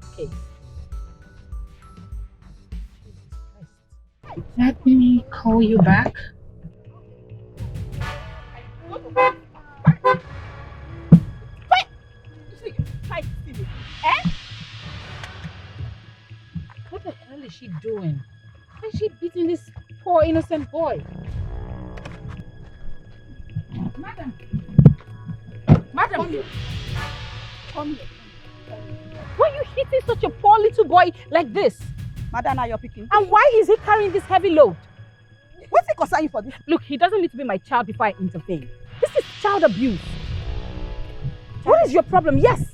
that case. Let me call you back. What the hell is she doing? Why is she beating this poor innocent boy? Madam! Madam! Come here. Why are you hitting such a poor little boy like this? Madam, now you're picking. And why is he carrying this heavy load? What's it concern you for this? Look, he doesn't need to be my child before I intervene. This is child abuse. What is your problem? Yes.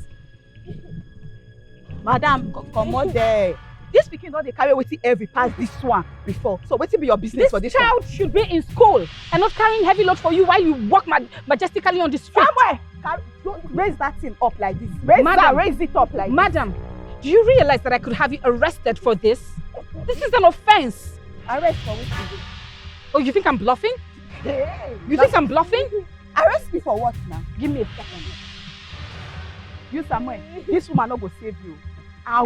Madam, come on there. This speaking don't they carry waiting every past this one before. So waiting be your business for this child one? Should be in school and not carrying heavy load for you while you walk majestically on the street. Somewhere. Don't raise that thing up like this. Raise it up like Madam, do you realize that I could have you arrested for this? This is an offense. Arrest for which? Oh, you think I'm bluffing? Hey, you think I'm bluffing? Arrest me for what now? Give me a second. You Samuel, this woman not go save you. I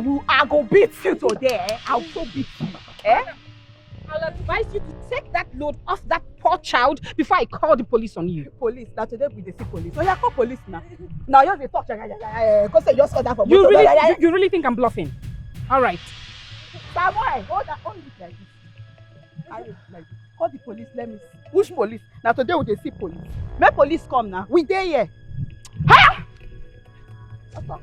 go beat you today. I'll so beat you. I'll advise you to take that load off that poor child before I call the police on you. Police? Now today we dey see police. So you call police now. Now you dey talk. Because you just order for you really think I'm bluffing? All right. Samuel, hold that. Hold it like this. Call the police. Let me see. Which police? Now today we dey see police. Make police come now. We dey here. Ha! What's up?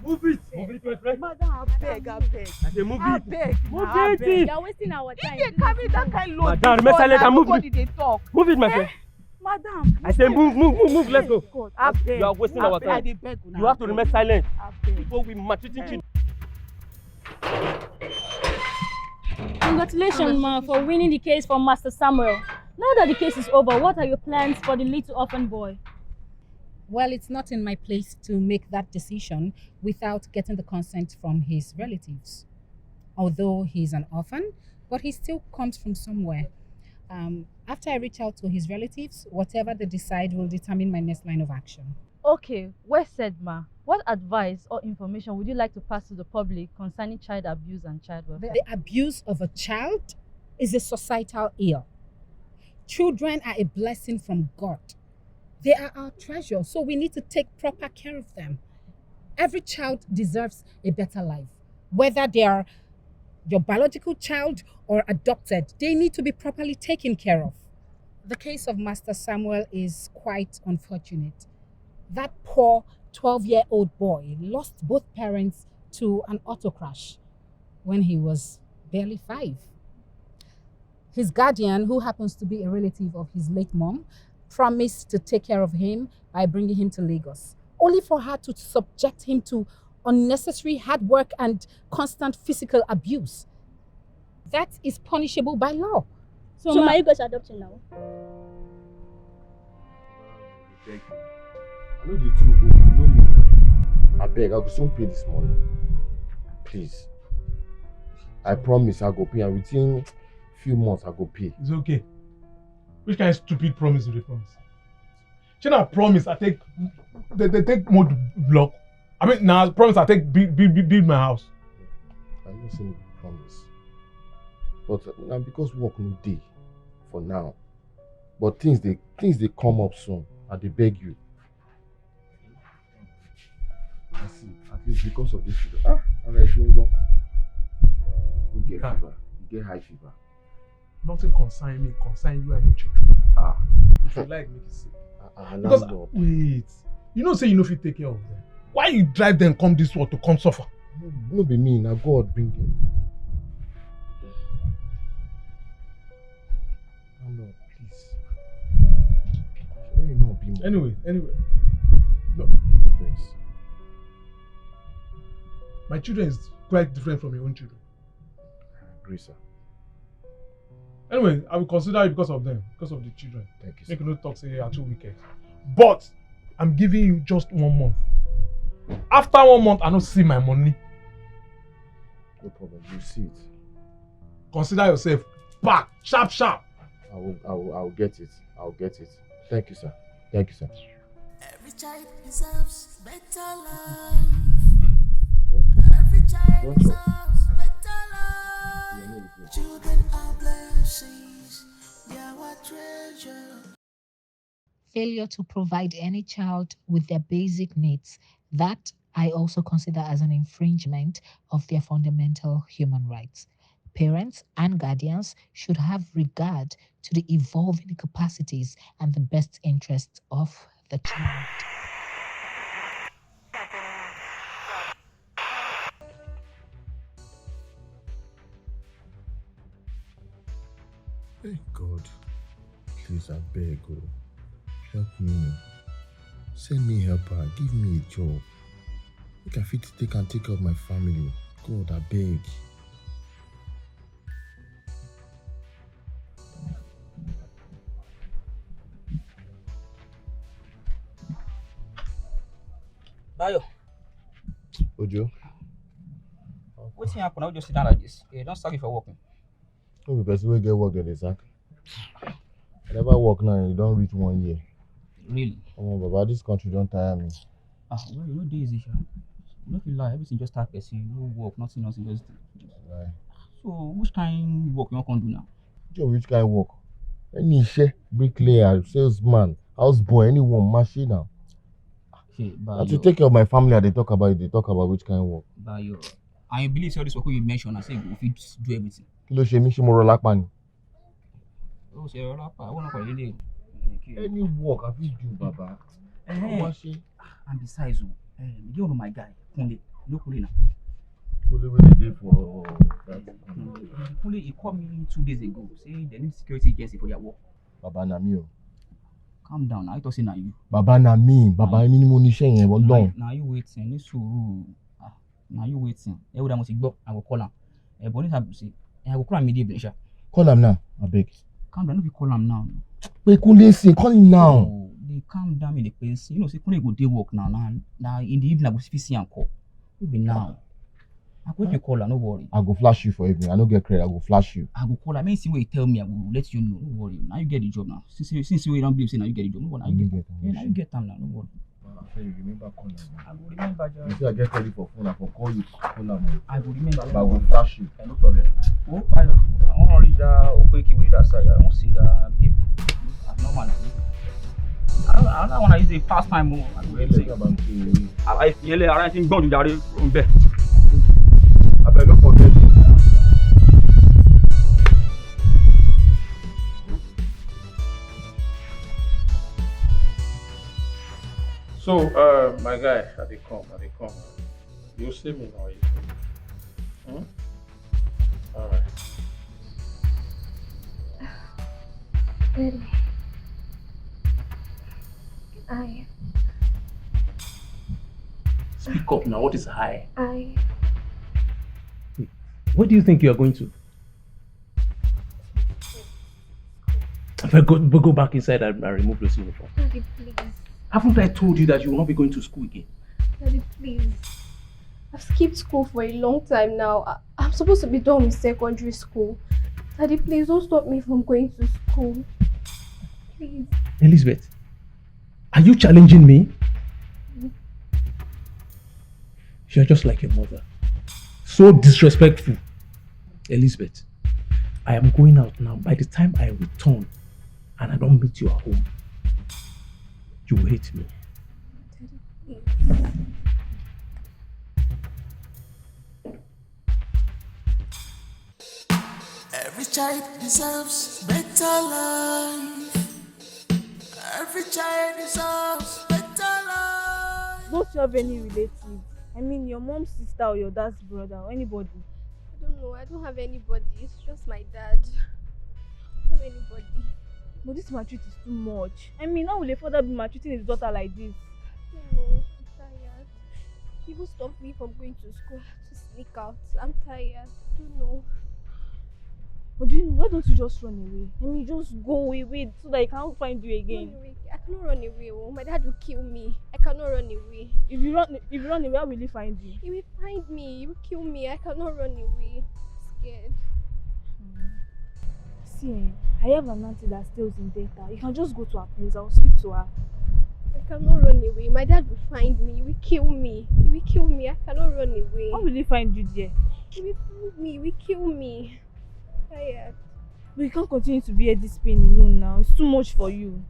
Move it! Move it, right? Madam, I beg. I say move it! Move it! You're wasting our time. If they carry that kind of load, Madam, remain silent and move it! They talk. Move it, my friend! Madam! I say move, let's go! God, you are wasting our time. You have to remain silent before we maltreating you. Congratulations, ma, for winning the case for Master Samuel. Now that the case is over, what are your plans for the little orphan boy? Well, it's not in my place to make that decision without getting the consent from his relatives. Although he's an orphan, but he still comes from somewhere. After I reach out to his relatives, whatever they decide will determine my next line of action. Okay, well said, ma. What advice or information would you like to pass to the public concerning child abuse and child welfare? The abuse of a child is a societal ill. Children are a blessing from God. They are our treasure, so we need to take proper care of them. Every child deserves a better life. Whether they are your biological child or adopted, they need to be properly taken care of. The case of Master Samuel is quite unfortunate. That poor 12-year-old boy lost both parents to an auto crash when he was barely 5. His guardian, who happens to be a relative of his late mom, promised to take care of him by bringing him to Lagos, only for her to subject him to unnecessary hard work and constant physical abuse. That is punishable by law. So Ma, you guys are adopting now? Thank you. I know the two old, you know me. I beg, I will soon pay this money. Please. I promise I go pay, and within few months I go pay. It's okay. Which kind of stupid promise do they promise? Should I promise I take they take more block? I mean now promise I take build my house. I know say no promise. But now because work no day for now. But things they come up soon and they beg you. I see, at least because of this children. Alright, you get fever. You get high fever. Nothing concern me, concern you and your children. If you like, make it sick. Because wait, you know say you know if you take care of them. Why you drive them come this world to come suffer? No be me, now God bring them. Lord, please. Should I not be more? Anyway. No. Thanks. My children is quite different from your own children. I agree, sir. Anyway, I will consider it because of them, because of the children. Thank you, sir. Make no talk say you are too wicked. But I'm giving you just 1 month. After 1 month, I don't see my money. No problem, you see it. Consider yourself back. Sharp, sharp. I'll get it. I'll get it. Thank you, sir. Thank you, sir. Every child deserves better life. Every child deserves better life. Children are blessings. They are our treasure. Failure to provide any child with their basic needs, that I also consider as an infringement of their fundamental human rights. Parents and guardians should have regard to the evolving capacities and the best interests of the child. Hey God, please, I beg you, help me. Send me helper, give me a job. Make I fit take care of my family. God, I beg. Bayo, Ojo, what's happen? Now you just sit down like this. Hey, don't start you for working. no be person wey get work dem dey sack. I never work now, you don reach 1 year. Really? Come on, Baba, this country don tire me. Well, you know days is you don't feel like everything just start person, no work, nothing, just. Right. So, which kind of work you want to do now? Joe, which kind of work? Any iṣẹ́, bricklayer, salesman, houseboy, anyone, machine now. Hey, Na to take care of my family, they talk about which kind of work. Bayo, and you believe all this work you mentioned, I say if you do everything. Kí ló ṣe mí, ṣé mo rọ lápá ni? Oh, say I want to call you. Any work I fit do, Baba. And besides, you know my guy, Kunle, locally now. Kunle, where they dey for that? Kunle, he called me 2 days ago, saying they need security agency for their work. Baba na mi o. Calm down, I thought say na you. Baba na mi, Baba mi ni mo níṣẹ́ yẹn Ọlọ́run. Now you waiting, ní sùúrù. Now you waiting. Every time I see go, I will call him. But this have to say, I will call him immediately. Call him now, abeg. Calm down, no be call him now. Wait, Kunle, sing, call him now. Oh, they calm down in the place. You know, say Kunle go dey work now. Now in the evening I go see and call. Who be now? I go you call her, no worry. I go flash you for evening. I no get credit. I go flash you. I go call her. I mean, see what you tell me. I will let you know. No worry. Now you get the job now. Since you don't believe, say now you get the job. No worry. Now you get. Yeah, now you get time now. No worry. You remember call him. I will remember. You say I get ready for phone. I for call you. Call him. I will remember. But I will flash you. No problem. Oh, I want to reach that Okweki with that side. I want to see that babe. I'm not man. I don't want to use the past time more. I will say. I feel like I think don't do that on bed. I better not forget you. So, my guy, I dey come. You see me now, you. All right. Daddy, I Speak up now. What is high? Where do you think you are going to? If I go back inside and remove this uniform. Daddy, please. Haven't I told you that you will not be going to school again? Daddy, please. I've skipped school for a long time now. I'm supposed to be done with secondary school. Daddy, please don't stop me from going to school. Please. Elizabeth, are you challenging me? You're just like your mother. So disrespectful. Elizabeth, I am going out now. By the time I return and I don't meet you at home, you will hate me. Daddy, please. Every child deserves better life. Every child deserves better life. Don't you have any relatives? I mean, your mom's sister or your dad's brother or anybody? I don't know. I don't have anybody. It's just my dad. I don't have anybody. But this maltreat is too much. I mean, how will a father be maltreating his daughter like this? I don't know. I'm tired. He even stopped me from going to school. I have to sneak out. I'm tired. I don't know. But do you know, why don't you just run away? I mean, just go away so that he can't find you again. Run away. I cannot run away. Oh, my dad will kill me. I cannot run away. If you run away, how will he find you? He will find me. He will kill me. I cannot run away. I'm scared. See, I have an auntie that stays in Delta. You can just go to her place. I'll speak to her. I cannot run away. My dad will find me. He will kill me. He will kill me. I cannot run away. How will he find you there? He will kill me. He will kill me. Tired. But you can't continue to bear this pain alone now. It's too much for you.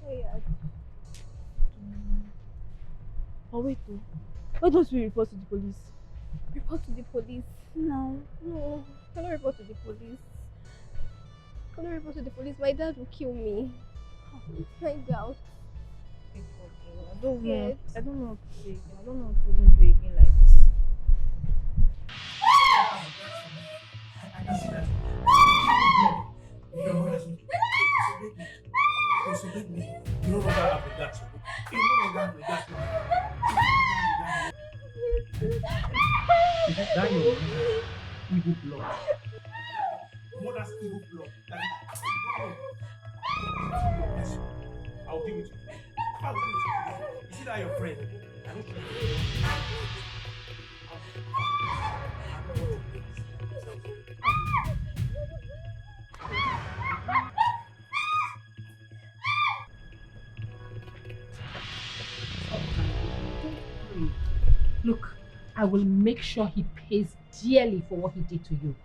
Tired. Oh wait though. Why don't we report to the police? Report to the police? No. No. I cannot report to the police. I cannot report to the police. My dad will kill me. Find out. I don't know. Scared. I don't know what to say again. I don't know what to even do again like this. I can see that. Your mother disobeyed me. You no longer have the guts. You no longer have the guts. Is that your evil blood? Mother's evil blood. I'll deal with you. I'll deal with you. Is it that your friend? I don't care. Look, I will make sure he pays dearly for what he did to you.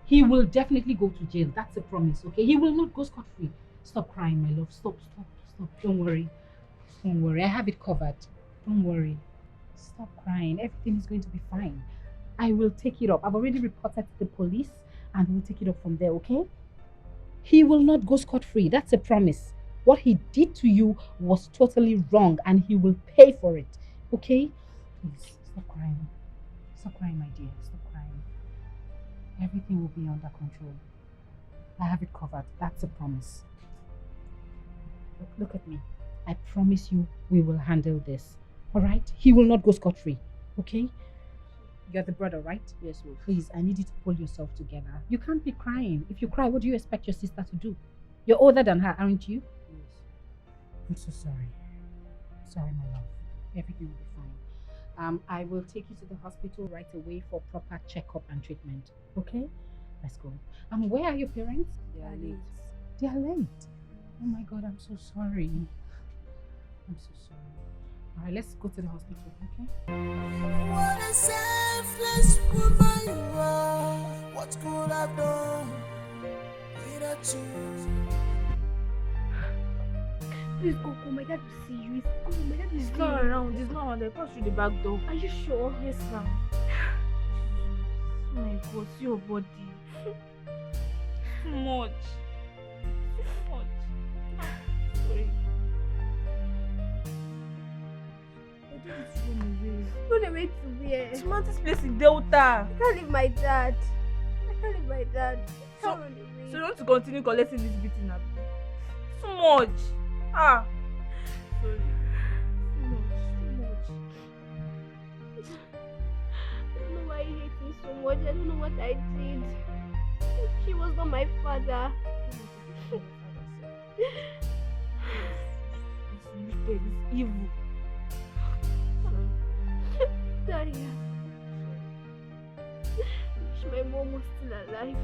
He will definitely go to jail. That's a promise, okay? He will not go scot-free. Stop crying, my love. Stop. Don't worry. Don't worry. I have it covered. Don't worry. Stop crying. Everything is going to be fine. I will take it up. I've already reported to the police and we'll take it up from there, okay? He will not go scot-free. That's a promise. What he did to you was totally wrong and he will pay for it, okay? Please, stop crying. Stop crying, my dear. Stop crying. Everything will be under control. I have it covered. That's a promise. Look at me. I promise you we will handle this. Alright? He will not go scot-free. Okay? You're the brother, right? Yes, ma'am. Please, I need you to pull yourself together. You can't be crying. If you cry, what do you expect your sister to do? You're older than her, aren't you? Yes. I'm so sorry. Sorry, my love. Everything will be fine. I will take you to the hospital right away for proper checkup and treatment. Okay? Let's go. Where are your parents? They are late. They are late. Oh my God, I'm so sorry. I'm so sorry. Alright, let's go to the hospital, okay? What a selfless woman you are. What could I've done without you? Please go. My dad will see you. My dad will see He's you. not around. He's not around. They passed through the back door. Are you sure? Yes, ma'am. Oh my God, see your body. Too much. Too much. Sorry. Run away to where? It's Mantis place in Delta. I can't leave my dad. I can't leave my dad. I So- can't run away. So you want to continue collecting this beating up? Too much. Ah. Sorry. Too much. I don't know why he hates me so much. I don't know what I did. He was not my father. It's wicked. It's evil. Sorry. Wish my mom was still alive.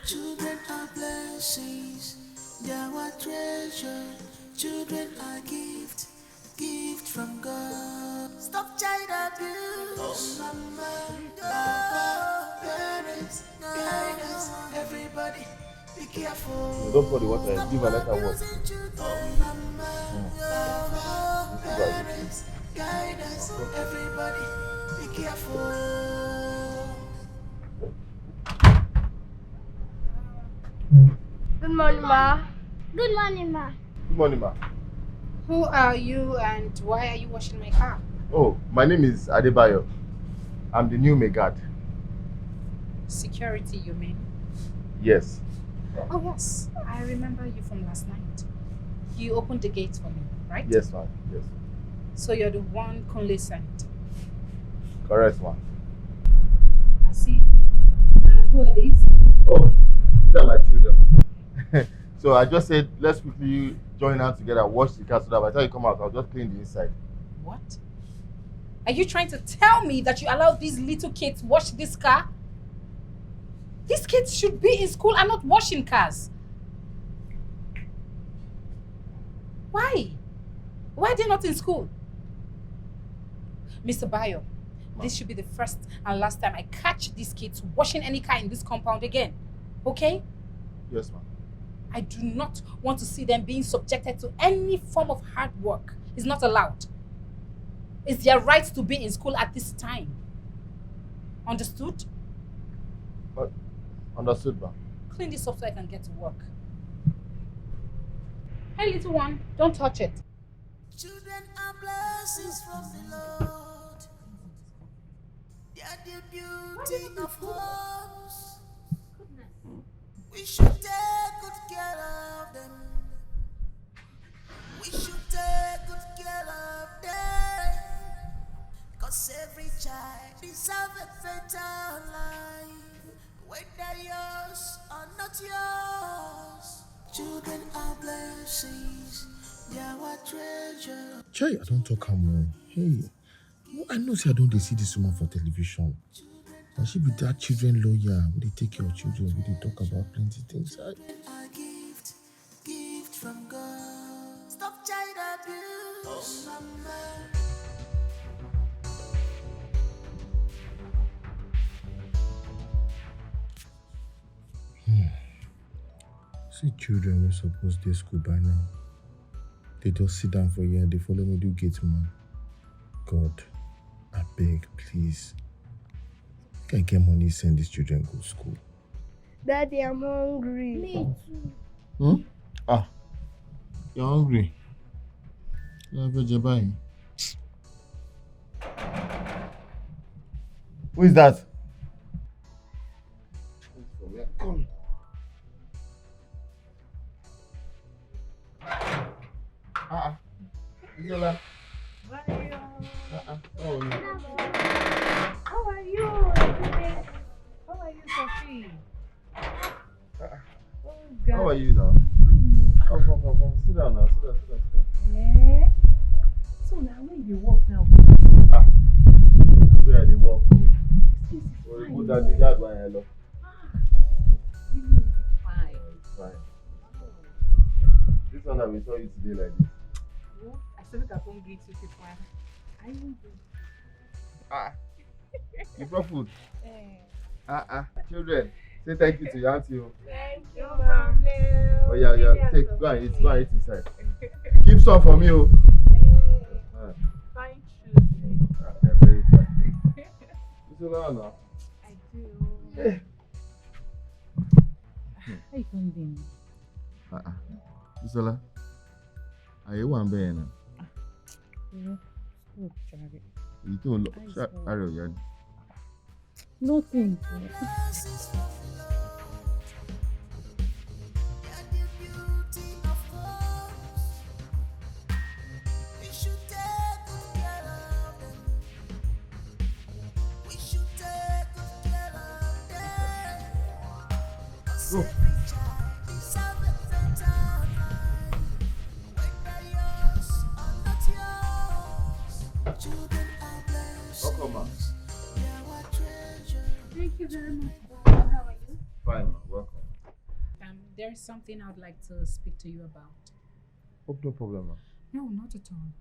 Children are blessings, they are treasure. Children are gift from God. Stop child abuse. Oh, mama, parents, guidance, everybody, be careful. Don't pour the water, give her letter word. Oh, mama, parents, guidance, everybody, be careful. Good morning, Ma. Good morning, ma. Good morning, ma. Who are you and why are you washing my car? Oh, my name is Adebayo. I'm the new Megad. Security, you mean? Yes. Oh, yes. I remember you from last night. You opened the gates for me, right? Yes, ma'am. Yes. So you're the one Kunle sent. Correct, ma'am. I see. And who are these? Oh, these are my children. So I just said, let's quickly join hands together, wash the car so that by the time you come out, I'll just clean the inside. What? Are you trying to tell me that you allow these little kids wash this car? These kids should be in school and not washing cars. Why? Why are they not in school? Mr. Bayo, this should be the first and last time I catch these kids washing any car in this compound again. Okay? Yes, ma'am. I do not want to see them being subjected to any form of hard work. It's not allowed. It's their right to be in school at this time. Understood? Understood, ma'am. Clean this up so I can get to work. Hey, little one, don't touch it. Children are blessings from the Lord. They are the beauty of homes. We should take good care of them. We should take good care of them. Cause every child deserves a better life. Whether yours or not yours. Children are blessings. They are our treasure. Chai, I don't talk more. Hey, I know say I don't dey see this woman for television. And she be that children lawyer. We dey take care of children. We dey talk about plenty things. A gift from God. Stop child abuse. See children we suppose dey school by now. They just sit down for here and they follow me do gate man. God, I beg, please. Can I get money send these children go school? Daddy, I'm hungry. Me too. Ah, you're hungry? You have a buying. Who is that? Come. Yola. How are you? How are you? How are you, Sophie? Oh, God. How are you now? Come. Sit down now. Sit down. Yeah. So now where you walk now? Where they walk? Put that the yard by hello. Really fine. Fine. This one that we saw you today like this. I said I can't greet you people. I will do. You brought food? Children, say thank you to your auntie. Thank you, Mom. Oh yeah. Go and eat inside. Keep some for me, oh. Fine children. Very fine. You still on now? I do. How you doing? Isola, are you one bear now? You don't look. Nothing. Go. Welcome, ma. Thank you very much. How are you? Fine, ma. Welcome. There is something I would like to speak to you about. Oh, no problem, ma. No, not at all.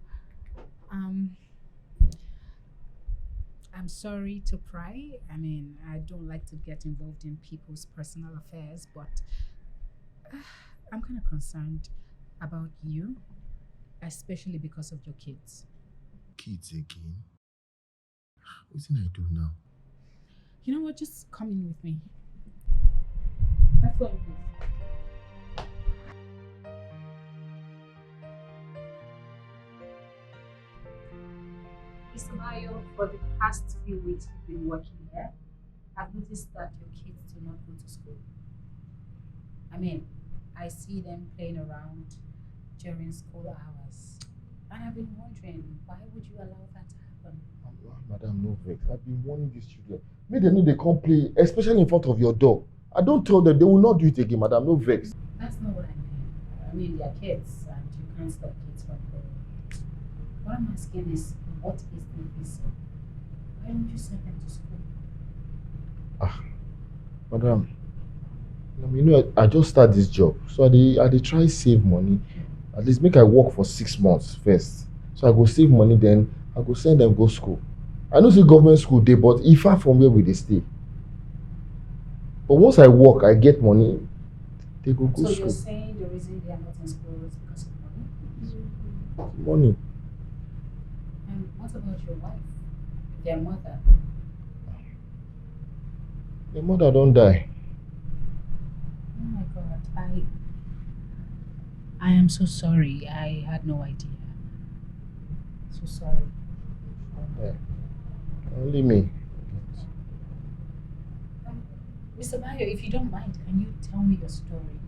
I'm sorry to pry. I mean, I don't like to get involved in people's personal affairs, but I'm kind of concerned about you, especially because of your kids. Kids again? What can I do now? You know what? Just come in with me. Let's go, please. Mr. Mayo, for the past few weeks you've been working here, I've noticed that your kids do not go to school. I mean, I see them playing around during school hours. And I've been wondering, why would you allow that to happen? Madam, no vex. I've been warning these children. Make them know they can't play, especially in front of your door. I don't tell them, they will not do it again, madam. No vex. That's not what I mean. I mean, they're kids and you can't stop kids from playing. What I'm asking is, What is the reason? Why don't you send them to school? Madam, you know, I just start this job. So I dey try save money. At least make I work for 6 months first. So I go save money, then I go send them go school. I know say government school dey, but e far from where we dey stay. But once I work, I get money, they go So school. you're saying the reason they are not in school is because of money? Money. And what about your wife? Their mother? My mother don't die. Oh my God, I am so sorry. I had no idea. So sorry. Yeah. Only me. Mr. Bayo, if you don't mind, can you tell me your story?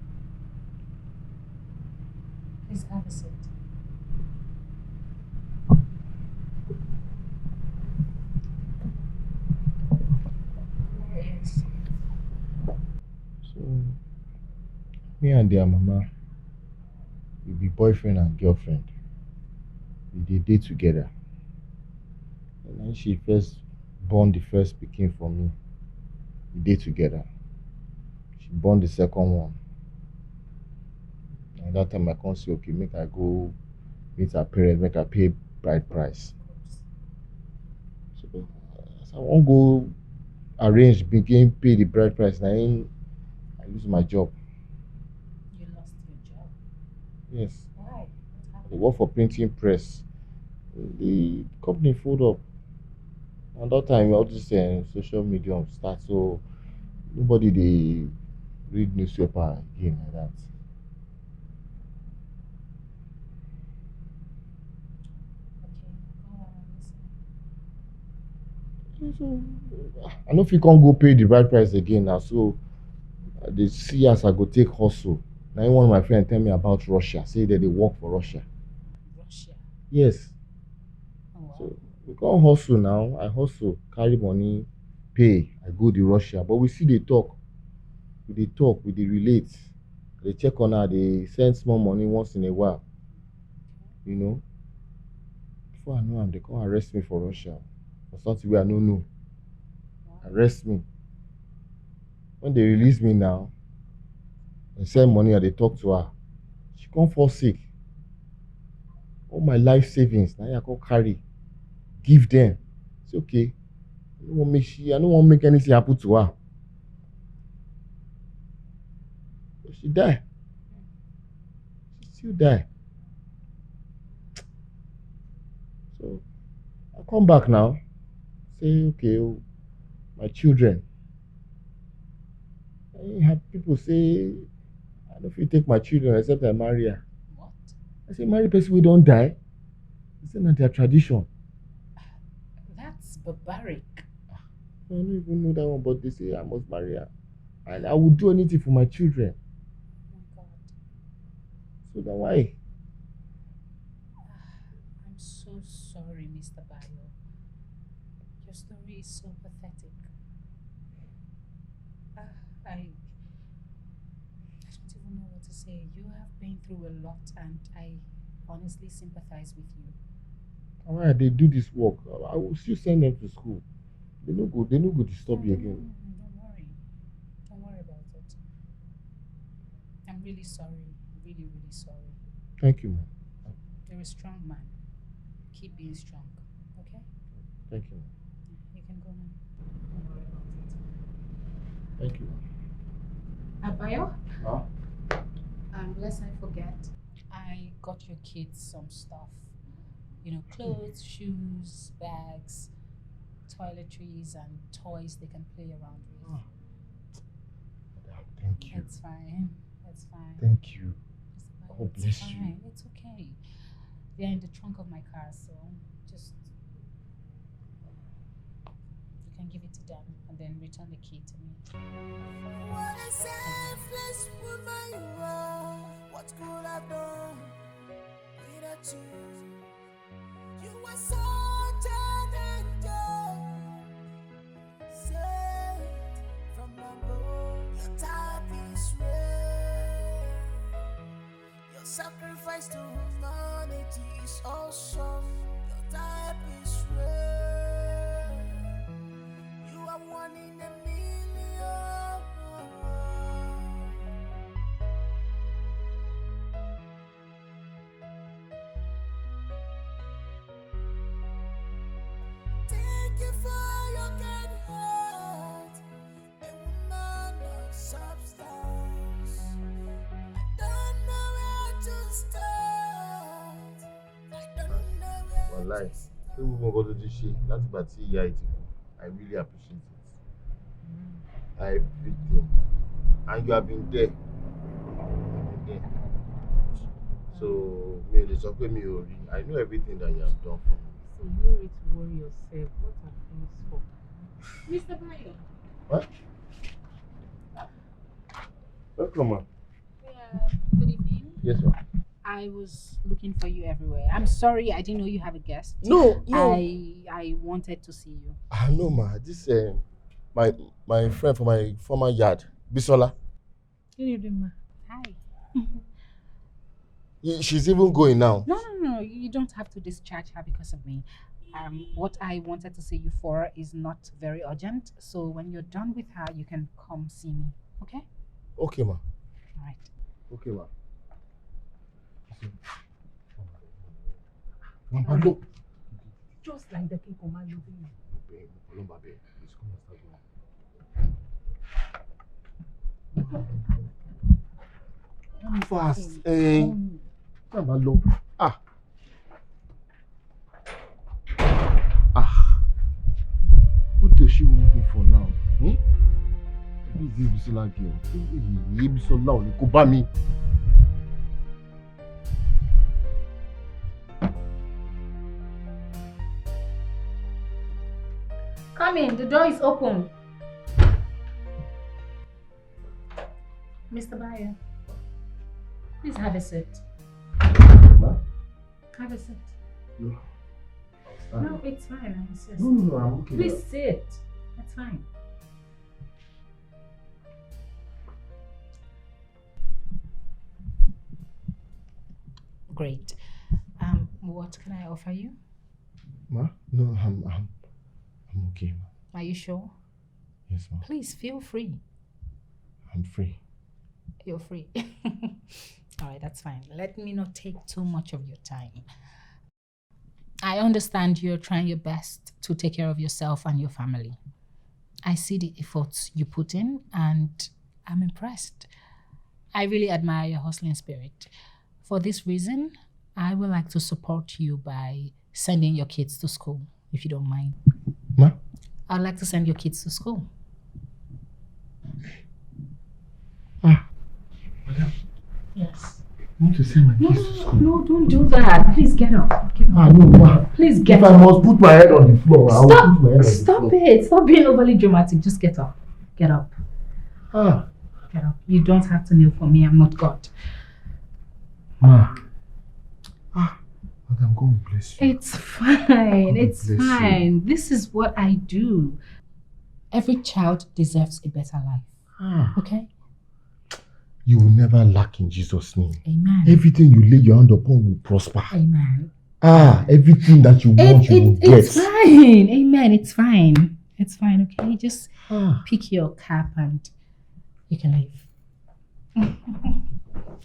Please have a seat. Yes. So me and their mama, we be boyfriend and girlfriend. We dey date together. And then she first born the first pikin for me. We dey together. She born the second one. And that time I come say, okay, make I go meet her parents, make I pay bride price. So as I won't go arrange, begin pay the bride price, now I lose my job. You lost your job? Yes. Why? I work for printing press. The company fold up. And that time all this social media start, so nobody they read newspaper again like that. So I know if you can't go pay the bride price again now, so they see as I go take hustle. Now one of my friends tell me about Russia, say that they work for Russia. Russia? Yes. Oh, wow. So we can't hustle now. I hustle, carry money, pay. I go to Russia, but we see they talk. We they relate. They check on her. They send small money once in a while. You know. Before I know them, they come arrest me for Russia for something where I don't know. Arrest me. When they release me now, and send money and they talk to her, she can't fall sick. All my life savings now I can carry, give them. It's okay. I don't want to make anything happen to her. But she die. She still die. So I come back now. Say okay, my children. I have people say I don't know if you take my children except I marry her. What? I say marry person we don't die. It's not their tradition. That's barbaric. I don't even know that one, but they say I must marry her. And I would do anything for my children. Oh my God. So then why? I'm so sorry, Mr. Bayo. Your story is so pathetic. I don't even know what to say. You have been through a lot, and I honestly sympathize with you. Why they do this work? I will still send them to school. They no go disturb you again. Don't worry. Don't worry about it. I'm really sorry. Really, really sorry. Thank you, man. You're a strong man. Keep being strong, okay? Thank you, man. You can go now. Don't worry about it. Thank you. Abayo? Huh? Lest I forget, I got your kids some stuff. You know, clothes, shoes, bags, toiletries, and toys they can play around with. Oh. Thank you. It's fine. It's fine. Thank you. God It's bless fine. you. It's okay. They're in the trunk of my car, so just you can give it to them and then return the key to me. What a selfless woman you are. What could I done without you? You were such an angel, saved from above. Your type is rare. Your sacrifice to humanity is awesome. Your type is rare. You are one in a million. Thank you for your kind heart, a woman of substance. I don't know where to start. I don't know where Wallahi, pé gbogbo nǹkan tó ti ṣe láti ìgbà tí ìyá ẹ̀ ti kú, I really appreciate it. Everything. And you have been there. So, mi ò lè sọ pé mi ò rí. I know everything that you have done for me. So you don't need to worry yourself. What are things for? Mr. Bayo. What? Welcome, ma. Yeah, good evening. Yes, ma'am. I was looking for you everywhere. I'm sorry, I didn't know you have a guest. No. I wanted to see you. No, ma. This my friend from my former yard, Bisola. Good evening, ma. Hi. She's even going now. No. You don't have to discharge her because of me. What I wanted to see you for is not very urgent. So when you're done with her, you can come see me. Okay? Okay, ma. All right. Okay, ma. Mama, look. Just like the people, man. Please come and start going. Come fast. Mama, look. What does she want me for now? Who is this Bisola girl? Hey, Bisola, ò ní kó bá mi. Come in, the door is open. Mr. Bayo, please have a seat. Ma? Have a seat. No. No, it's fine. I insist. No, I'm okay. Please sit. That's fine. Great. What can I offer you? Ma? No, I'm okay, ma. Are you sure? Yes, ma. Please feel free. I'm free. You're free. All right, that's fine. Let me not take too much of your time. I understand you're trying your best to take care of yourself and your family. I see the efforts you put in and I'm impressed. I really admire your hustling spirit. For this reason, I would like to support you by sending your kids to school, if you don't mind. Ma? I'd like to send your kids to school. Madam. Yes. I want to send my kids to school. No, don't do that. Please get up. No, ma. Please get if up. I must put my head on the floor, I will put my head on the floor. Stop it. Stop being overly dramatic. Just get up. Get up. Get up. You don't have to kneel for me. I'm not God. Ma. Madam, God bless you. It's fine. It's bless fine. This is what I do. Every child deserves a better life. Okay? You will never lack in Jesus' name. Amen. Everything you lay your hand upon will prosper. Amen. Everything that you want, you will get. It's fine. Amen. It's fine. It's fine, okay? Just pick your cap and you can leave.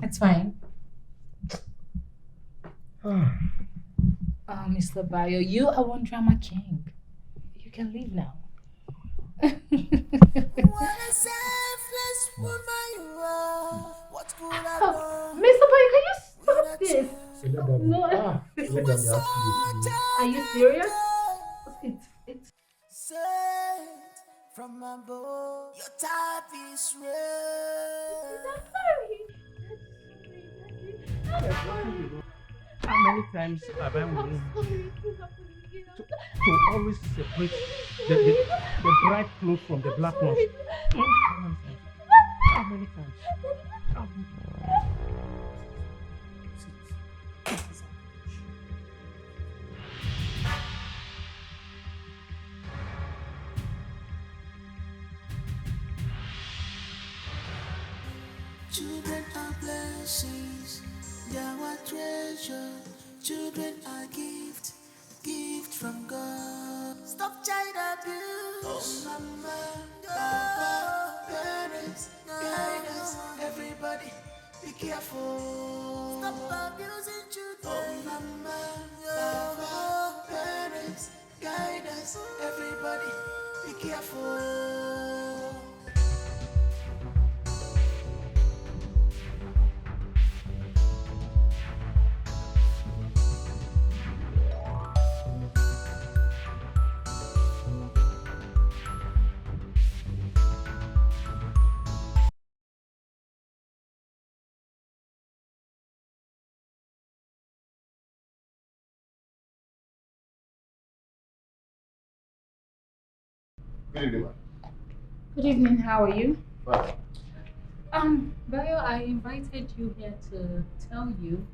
It's fine. Mr. Bayo, you are one drama king. You can leave now. What a selfless woman you are. What could I do? Mr. Bayo, can you stop this? No. Are you serious? It's sent from above. Your type is rare. How many times have I warned you to always separate the bright clothes from the black ones? How many times? Children are blessings, they are treasure. Children are gift, from God. Stop child abuse. Oh, mama, papa, parents, guidance, everybody, be careful. Stop abusing children. Oh, mama, papa, parents, guidance, everybody, be careful. Good evening, Good evening, how are you? ma'am. Bayo, I invited you here to tell you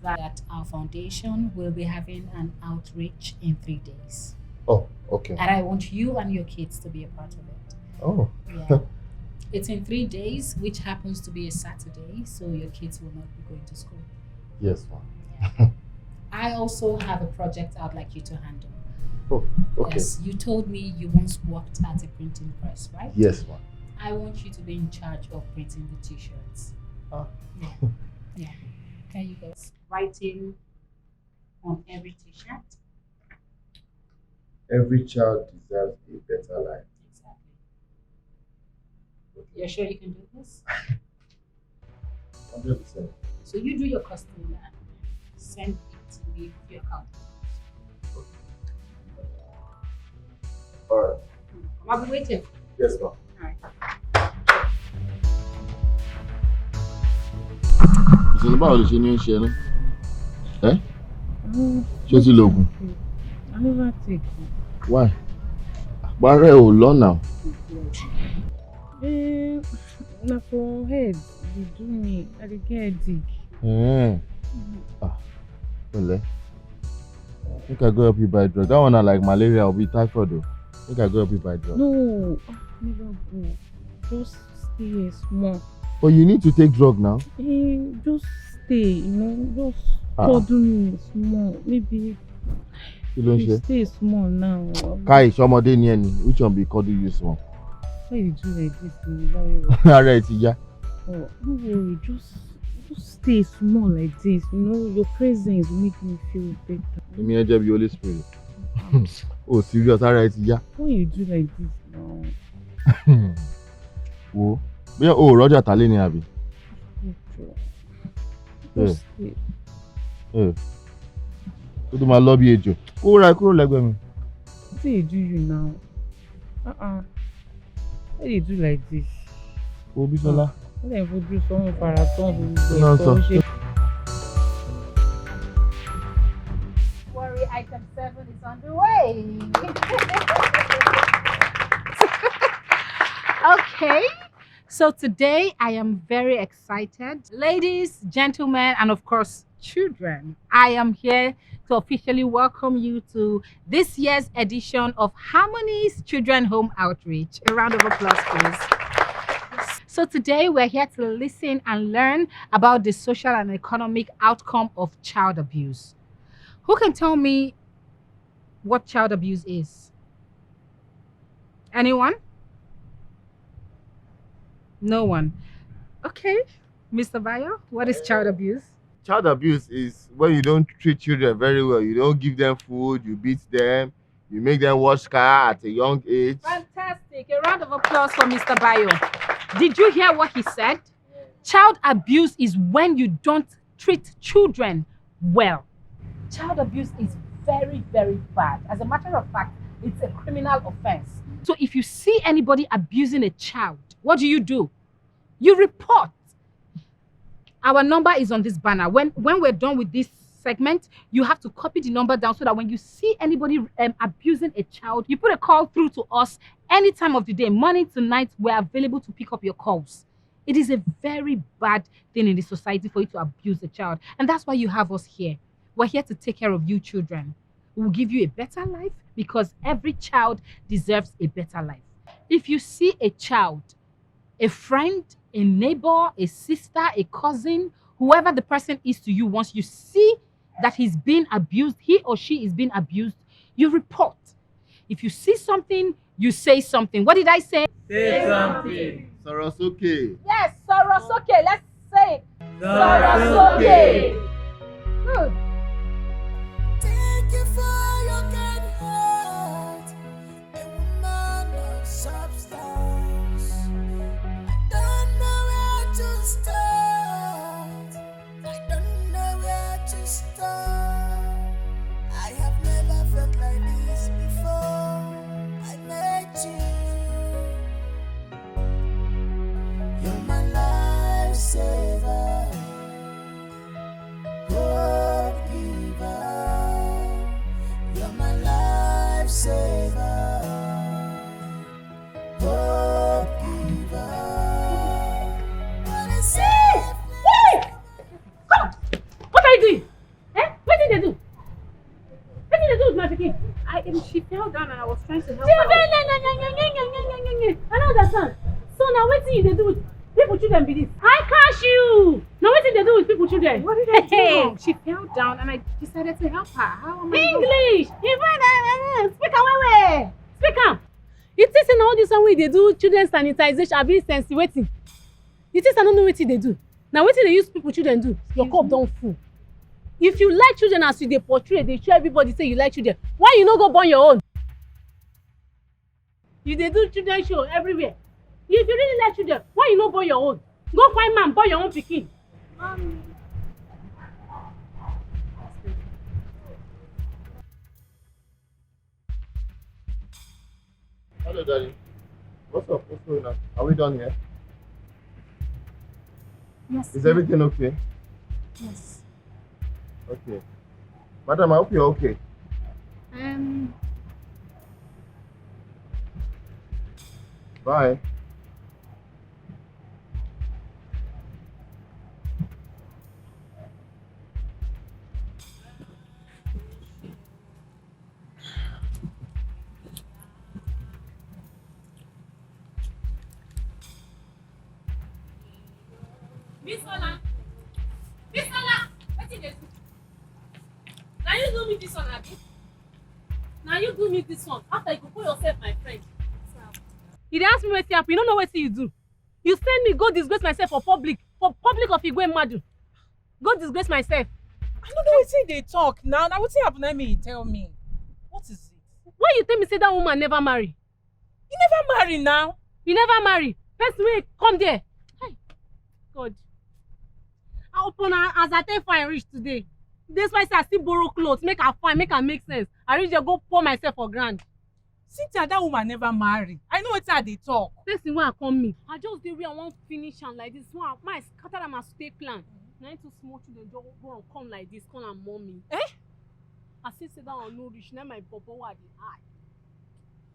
that our foundation will be having an outreach in 3 days. Oh, okay. And I want you and your kids to be a part of it. Oh, Yeah. It's in 3 days, which happens to be a Saturday, so your kids will not be going to school. yes, ma'am. I also have a project I'd like you to handle. Oh, okay. Yes, you told me you once worked at a printing press, right? Yes, ma'am. I want you to be in charge of printing the t-shirts. Ah. Yeah. Yeah. There you go. Writing on every t-shirt. Every child deserves a better life. Exactly. You're sure you can do this? 100%. So you do your costume and send it to me with your account. Alright. I'll be waiting. Yes, ma'am. Alright. Ìṣẹ̀lẹ̀ báwo ló ṣe ní ṣe ẹ́? Ẹ́? Ṣé o ti lo oògùn? I never take. Why? Àpárẹ̀ ò lọ́nà. Na for head, they do me. I dey get headache. Pẹ̀lẹ́. Make I go help you buy drug. That one na like malaria or be typhoid o. Make I go help you buy drug. No, never go. Just stay here small. But you need to take drug now. Just stay, just cuddle me small. Maybe Kí ló ń you ṣe? stay small now. Kai, ṣọmọdé ni ẹni. Which one be cuddle you small? Why you do like this? No Ara ẹ ti yá. worry, just stay small like this. Your presence will make me feel better. Èmi ẹ jẹ́ bí Holy Spirit. Oh, serious, ara ẹ ti yá. Why you do like this now? Wo, bí o rọ́jà tálé ni àbí? Just stay. Ó tún máa lọ bí ejò. Kúrò lẹ́gbẹ̀ẹ́ mi. What do you do now? Why you do like this? Wo Bísọ́lá. Wọ́n lè fojú sọ́run faratán gbogbo Náà ẹ̀kọ́ sọ. ṣe. Worry item 7 is on the way. Okay, so today I am very excited. Ladies, gentlemen, and of course, children, I am here to officially welcome you to this year's edition of Harmony's Children Home Outreach. A round of applause, please. So today we're here to listen and learn about the social and economic outcome of child abuse. Who can tell me what child abuse is? Anyone? No one. Okay, Mr. Bayo, what is child abuse? Child abuse is when you don't treat children very well. You don't give them food, you beat them, you make them wash car at a young age. Fantastic. A round of applause for Mr. Bayo. Did you hear what he said? Child abuse is when you don't treat children well. Child abuse is very, very bad. As a matter of fact, it's a criminal offense. So if you see anybody abusing a child, what do? You report. Our number is on this banner. When we're done with this segment, you have to copy the number down so that when you see anybody abusing a child, you put a call through to us any time of the day, morning to night. We're available to pick up your calls. It is a very bad thing in the society for you to abuse a child. And that's why you have us here. We're here to take care of you children. We'll give you a better life because every child deserves a better life. If you see a child, a friend, a neighbor, a sister, a cousin, whoever the person is to you, once you see that he's being abused, he or she is being abused, you report. If you see something, you say something. What did I say? Say something. Sorosuke. Yes, Sorosuke. Let's say it. Sorosuke. Good. Thank you for your kind heart, a woman of substance. I don't know where to start. I don't know where to start. I have never felt like this before. I met you. You're my lifesaver. Hope giver. You're my lifesaver. Hope giver. What is it? Hey! Come! What are you doing? Eh? What did they do? What did they do with my pikin? She fell down and I was trying to help I don't understand. So now what did they do with people children be this? I catch you! Now what did they do with people children? What did I do wrong? She fell down and I decided to help her. How am I English! Speak away! Speak am! You think say na all this one wey dey do children sanitization abi sense wetin? You think I don't know wetin they do? Now wetin they use people children do? Your cup don full. If you like children as you dey portray, dey show everybody say you like children. Why you no go born your own? You dey do children show everywhere. If you really like children, why you no born your own? Go find man, born your own pikin. Hello, Daddy. What's up? What's going on? Are we done here? Yes. Is everything okay? Yes. Okay. Madam, I hope you're okay. Bye. Bisola, wetin dey do? Na you do me this one, abi? Na you do me this one after you go call yourself my friend. You dey ask me wetin happen, you no know wetin you do. You send me go disgrace myself for public of Igwe Madu. Go disgrace myself. I don't know wetin they talk now. Now wetin happen na me tell me. What is it? Why you tell me say that woman never marry? You never marry now. You never marry. Person wey come there. Hey, God. I open her as I take fine reach today. That's why I say I still borrow clothes, make her fine, make her make sense. I reach there go pour myself for ground. Cynthia, that woman never marry. I know wetin they talk. Person wey I come meet, I just dey where I wan finish am like this. My scatter am as stay plan. Na too small children just go and come like this, call am mommy. Eh? I still say that one no reach. Na my bobo wey I dey eye.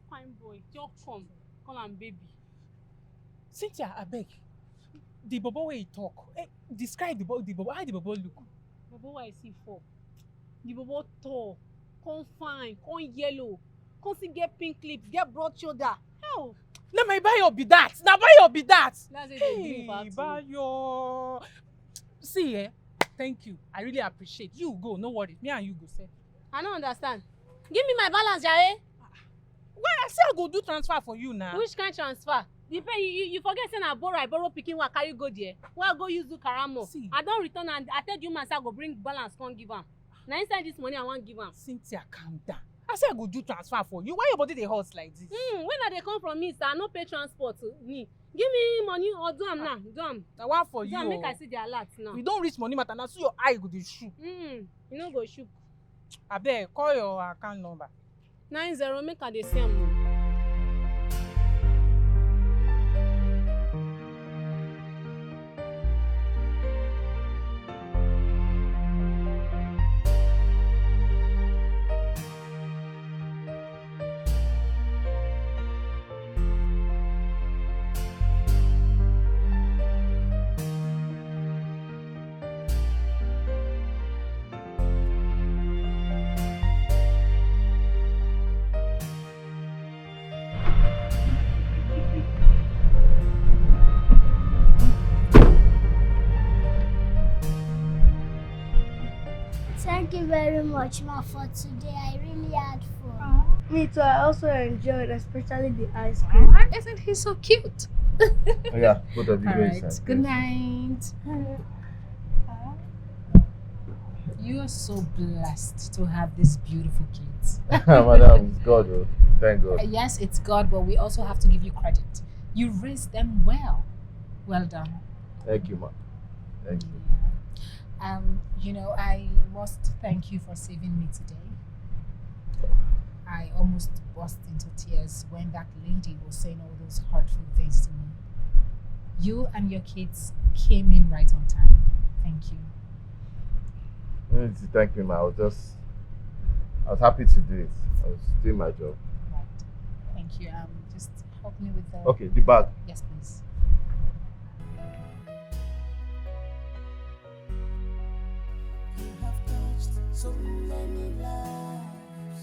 Fine boy, just come, call am baby. Cynthia, abeg. The bobo wey he talk. Describe the bobo. How the bobo look? Bobo wey I see for. The bobo tall, come fine, come yellow, come still get pink lips, get broad shoulder. Hell. Na my Bayo be that. Na Bayo be that. That's it. Hey, Bayo. See, thank you. I really appreciate. You go, no worry. Me and you go, sir. I don't understand. Give me my balance, Jare. Why I say I go do transfer for you now? Which kind transfer? You forget saying I borrow pikin wey I carry go there. Wey I go use do karamo. See. I don return and I tell you man say I go bring balance come give am. Na inside this money I wan give am. Cynthia, calm down. I say I go do transfer for you. Why your body dey hot like this? When I dey come from me, sir, I no pay transport me. Give me money or do am now. Do am. Na one for you. Do am make I see the alert now. We don reach money matter now, so your eye go dey shoot. You no go shoot. Abeg, call your account number. 90 make I dey see am. Thank you very much, ma, for today. I really had fun. Me too, I also enjoyed, especially the ice cream. Isn't he so cute? Oh, yeah, both of you All go right. inside. Good night. You are so blessed to have these beautiful kids. Madam, it's God, oh. Thank God. Yes, it's God, but we also have to give you credit. You raised them well. Well done. Thank you, ma. Thank you. You know, I must thank you for saving me today. I almost burst into tears when that lady was saying all those hurtful things to me. You and your kids came in right on time. Thank you. You don't need to thank me, ma. I was happy to do it. I was doing my job. Right. Thank you. Just help me with the... Okay, the bag. Yes, please. You have touched so many lives.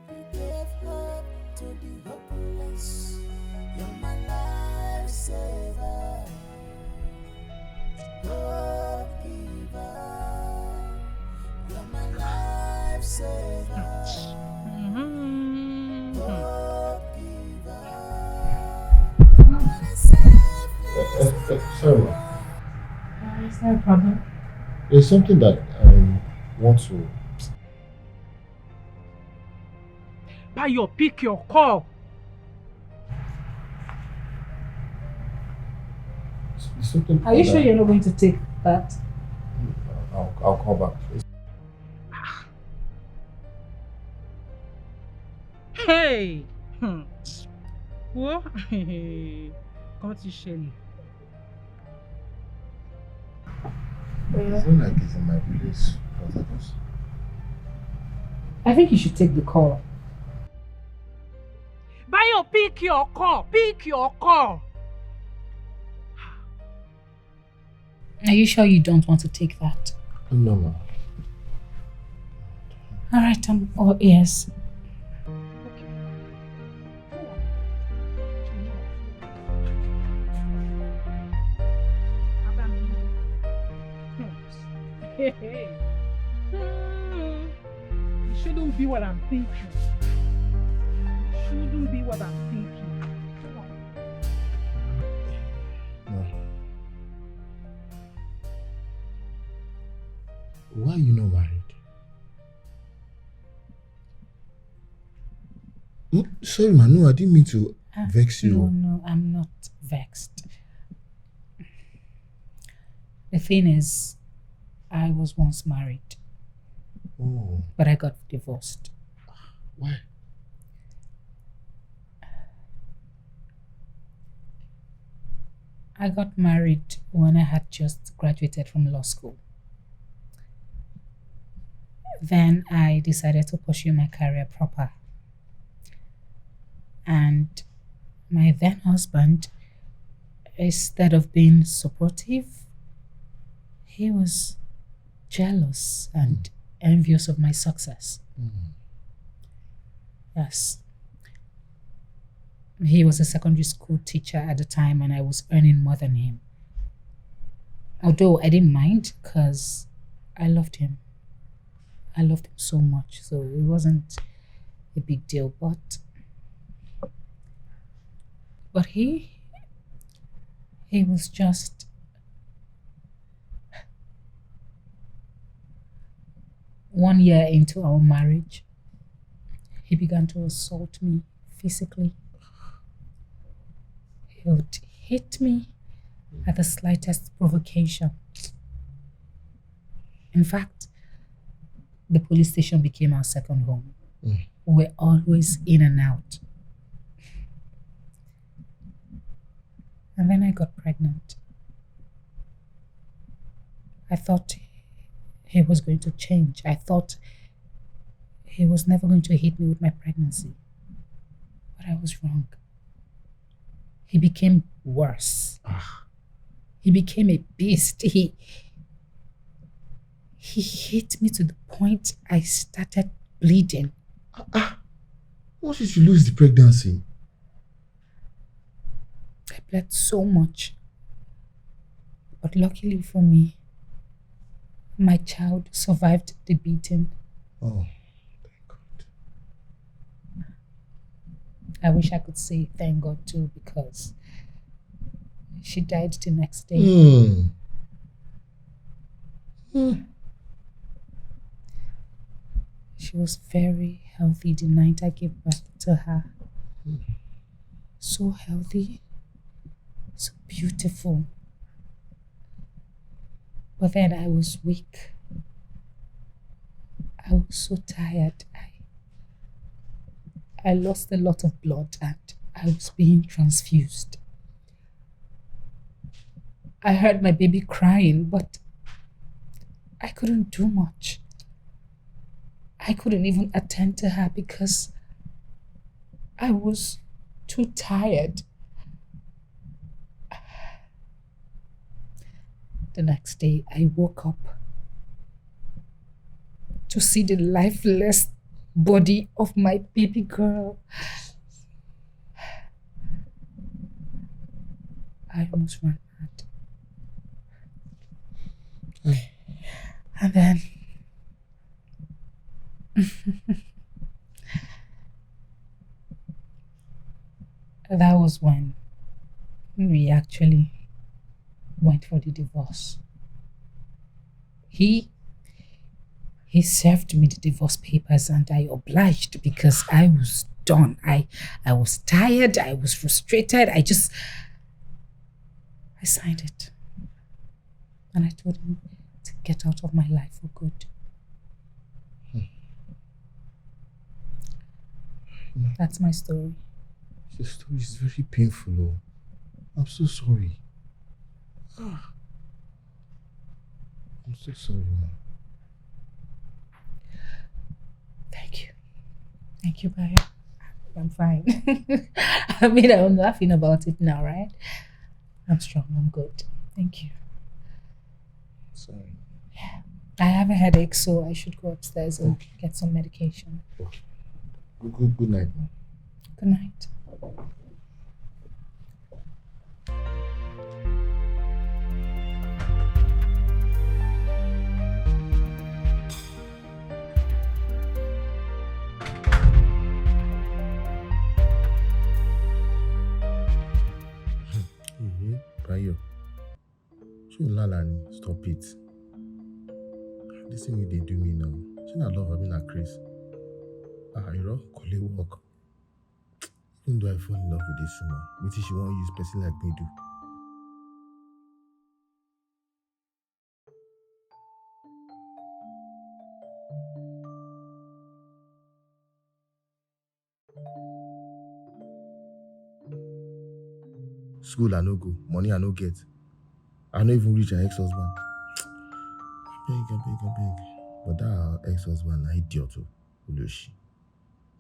You gave hope to the hopeless. You're my lifesaver. God giver. You're my lifesaver. God giver. Sorry, ma. Is there a problem? There's something that I want to. Bayo, pick your call. There's something. Are you sure you're not going to take that? I'll call back. Hey! What? Come to Shelly. It's not like it's in my place. I think you should take the call. Bayo, pick your call. Pick your call. Are you sure you don't want to take that? No, ma. All right, I'm all ears. Hey. It shouldn't be what I'm thinking. It shouldn't be what I'm thinking. No. Why are you not married? Sorry, man. No, I didn't mean to vex you. No, I'm not vexed. The thing is, I was once married. Oh. But I got divorced. Why? I got married when I had just graduated from law school. Then I decided to pursue my career proper. And my then husband, instead of being supportive, he was jealous and envious of my success. Yes. He was a secondary school teacher at the time and I was earning more than him. Although I didn't mind because I loved him. I loved him so much, so it wasn't a big deal. But he was just one year into our marriage. He began to assault me physically. He would hit me at the slightest provocation. In fact, the police station became our second home. We were always in and out. And then I got pregnant. I thought he was going to change. I thought he was never going to hit me with my pregnancy. But I was wrong. He became worse. He became a beast. He hit me to the point I started bleeding. What if you lose the pregnancy? I bled so much. But luckily for me, My child survived the beating. Oh. I wish I could say thank God too, because she died the next day. She was very healthy the night I gave birth to her. So healthy, so beautiful. But then I was weak. I was so tired. I lost a lot of blood and I was being transfused. I heard my baby crying, but I couldn't do much. I couldn't even attend to her because I was too tired. The next day, I woke up to see the lifeless body of my baby girl. I almost ran mad. And then that was when we actually went for the divorce. He served me the divorce papers and I obliged because I was done. I was tired, I was frustrated, I signed it. And I told him to get out of my life for good. That's my story. Your story is very painful, oh. I'm so sorry. I'm so sorry, man. Thank you, Baya. I'm fine. I mean, I'm laughing about it now, right? I'm strong, I'm good. Thank you. Sorry. I have a headache, so I should go upstairs and get some medication. Okay. Good night, man. Good night. Bayo. Stop it. This thing they do me now. She not love having a Chris. You know, call it work. Even though I fall in love with this woman, which she won't use person like me do. School I no go, money I no get. I no even reach her ex-husband. Beg. But that ex-husband, I idiot too.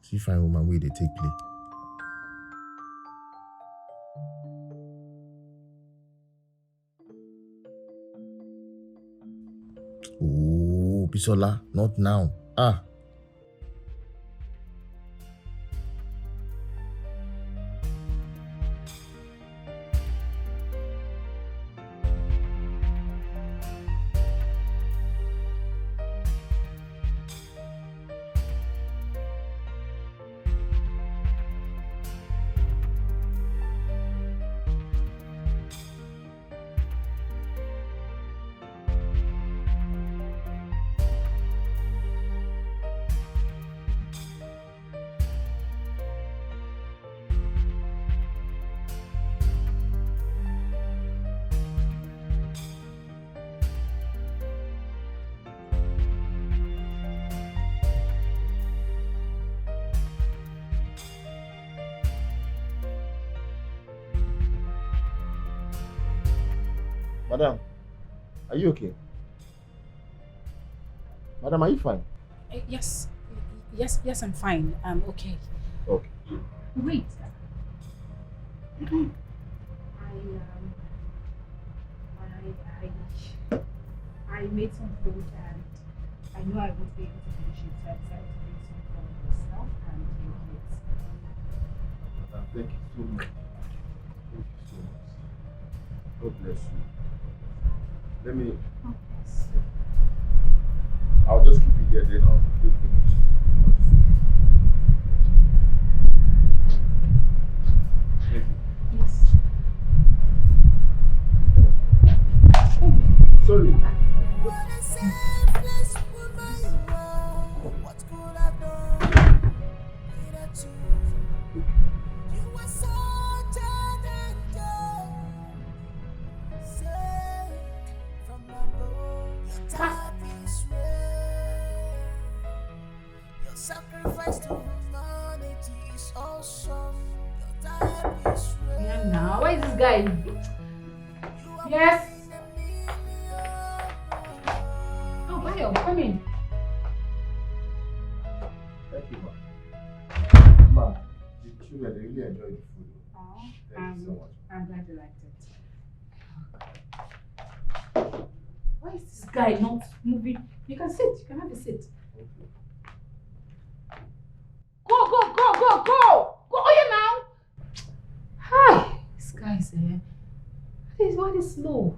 See fine woman where they take play. Oh, Bisola, not now. Madam, are you okay? Madam, are you fine? Yes, I'm fine. I'm okay. Okay. Wait. I made some food and I know I won't be able to finish it, so I decided to make some for myself and your kids. Madam, thank you so much. Thank you so much. God bless you. Let me... I'll just keep it here then I'll finish. Yes. Sorry. What a selfless woman you are. What could I do without you? You were such an angel. Say from above, your type is rare. Your sacrifice to humanity is awesome. Your type is rare. Yeah, now. Why is this guy? Yes. Oh, Bayo, come in. Thank you, ma. Ma, the children they really enjoy the food. Oh, Thank you so much. I'm glad you liked it. Why is this guy not moving? You can sit. You can have a seat. Go, go, go, go, go! Go here now! Hi! This guy's here. Why is slow?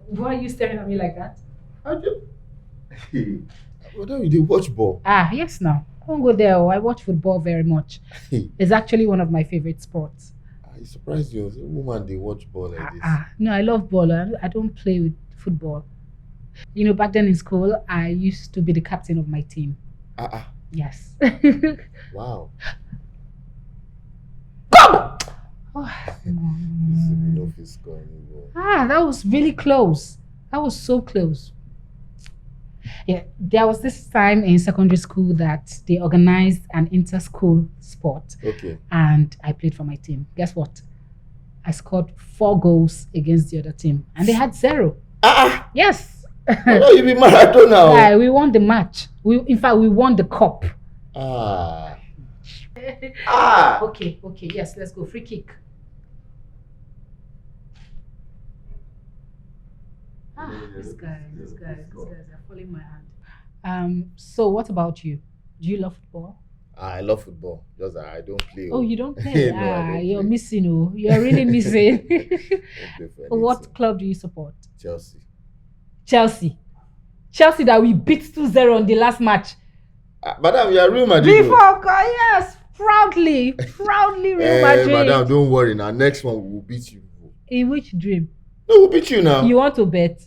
Why are you staring at me like that? Madam, you did watch ball. Ah, yes now. Don't go there. I watch football very much. It's actually one of my favorite sports. I surprised you. A woman they watch ball like this. No, I love ball. I don't play with football. You know, back then in school, I used to be the captain of my team. Yes. Wow. Come! Oh, that was really close. That was so close. Yeah, there was this time in secondary school that they organized an inter-school sport. Okay. And I played for my team. Guess what? I scored 4 goals against the other team. And they had 0. Yes. No, you be marathon now. Yeah, we won the match. In fact, we won the cup. Okay, yes, let's go. Free kick. These guys are following my hand. So what about you? Do you love football? I love football. Just I don't play. Oh, you don't play? No, I don't you're play. missing. Oh, you're really missing. Don't play for What anything. club do you support? Chelsea. Chelsea that we beat 2-0 on the last match. Madam, you are Real Madrid. Before, yes, proudly Real Madrid. Madam, don't worry. Now, next one we will beat you. In which dream? No, we'll beat you now. You want to bet?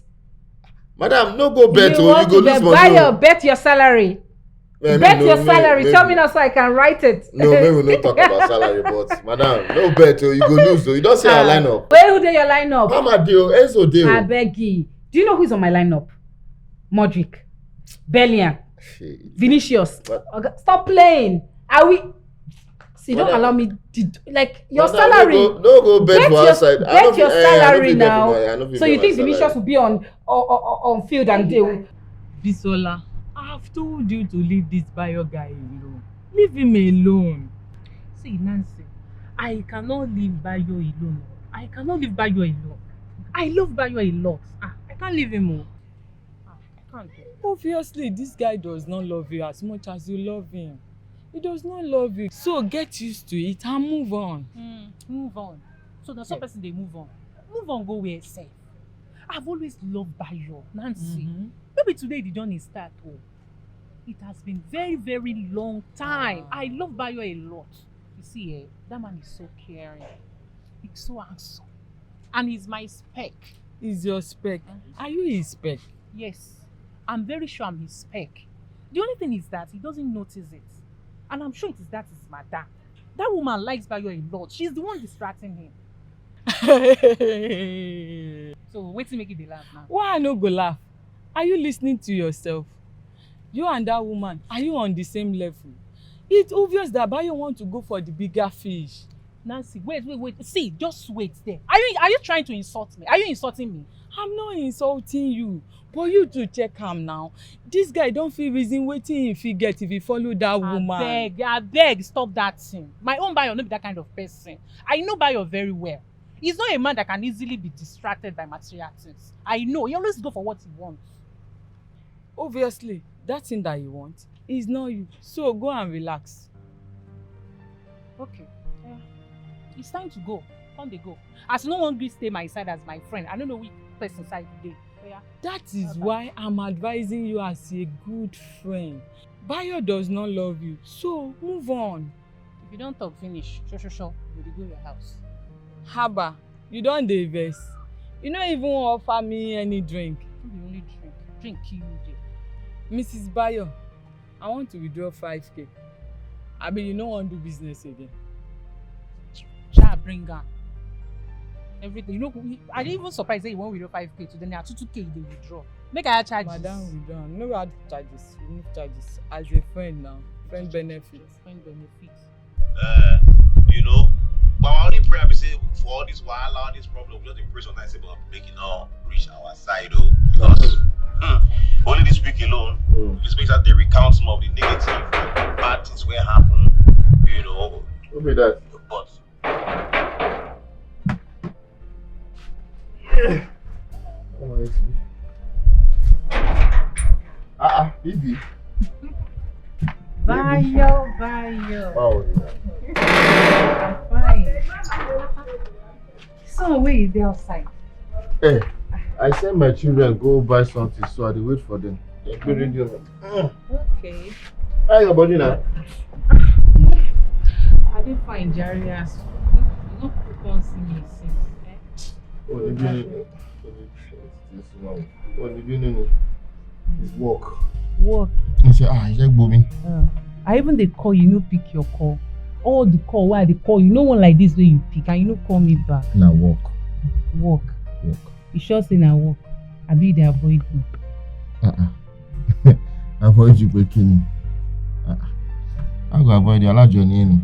Madam, no go bet. You You want go to bet? lose money. Bet your salary. Bet your salary. Tell me now so I can write it. No, maybe we don't talk about salary, but madam, no bet. You go lose. You don't see our lineup. Where who dey your lineup? Mama Dio, Enzo Dio. I beg you. Do you know who's on my lineup? Modric, Bellingham, Vinicius. Stop playing. Are we? See, don't allow me to like your salary. No go bet for outside. Bet your salary now. So you think Vinicius will be on field and they will? Bisola, I have told you to leave this Bayo guy alone. Leave him alone. See, Nancy, I cannot leave Bayo alone. I cannot leave Bayo alone. I love Bayo a lot. I can't leave him alone. I can't. Obviously, this guy does not love you as much as you love him. He does not love you. So get used to it and move on. Move on. So the some person they move on. Move on, go where it's safe. I've always loved Bayo, Nancy. Maybe today the journey start. It has been very, very long time. I love Bayo a lot. You see, that man is so caring. He's so handsome. And he's my spec. He's your spec. Are you his spec? Yes. I'm very sure I'm his spec. The only thing is that he doesn't notice it. And I'm sure it is that his madam. That woman likes Bayo a lot. She's the one distracting him. So wait till make it laugh now. Why I no go laugh? Are you listening to yourself? You and that woman, are you on the same level? It's obvious that Bayo want to go for the bigger fish. Nancy, wait. See, just wait there. Are you trying to insult me? Are you insulting me? I'm not insulting you. But you to check him now. This guy don't feel reason waiting if he get if he follow that woman. I beg, stop that thing. My own Bayo not be that kind of person. I know Bayo very well. He's not a man that can easily be distracted by material things. I know. He always go for what he wants. Obviously, that thing that you want is not you. So go and relax. Okay. It's time to go. Come they go. As no one will stay my side as my friend. I don't know which person side today. Yeah. That is why I'm advising you as a good friend. Bayo does not love you, so move on. If you don't talk finish, sure, you will go your house. Haba, you don't dey vex. You don't even offer me any drink. You only drink. Drink kill you there. Mrs. Bayo, I want to withdraw 5K. I mean, you don't want to do business again. Sha bring her. Everything. You know, I didn't even surprised that you won't withdraw 5K to then 2K they withdraw. Make I charge this. Madam, withdraw. No hard charges. Remove charges. As a friend now. Friend benefits. Friend benefits. You know, but our only prayer is say for all this wahala, all this problem, we just pray sometimes about making all reach our side though. Because only this week alone, this week that they recount some of the negative bad things where happen, you know. Okay, that. But Bibi. Bayo. Wow. Fine. So where is they outside? Hey, I sent my children go buy something, so I wait for them. They're very good. Okay. How your body now? I didn't find Jarius. You not come see me since. Oh, the beginning. Oh, the beginning. It's work. Work. He said, he's like Bobby. I even they call you, no pick your call. All the call, why they call you? No one like this way you pick, and you no call me back. Now work. Work. You sure say na work? I be they avoid me. Avoid you breaking. I go avoid you. I like Johnny.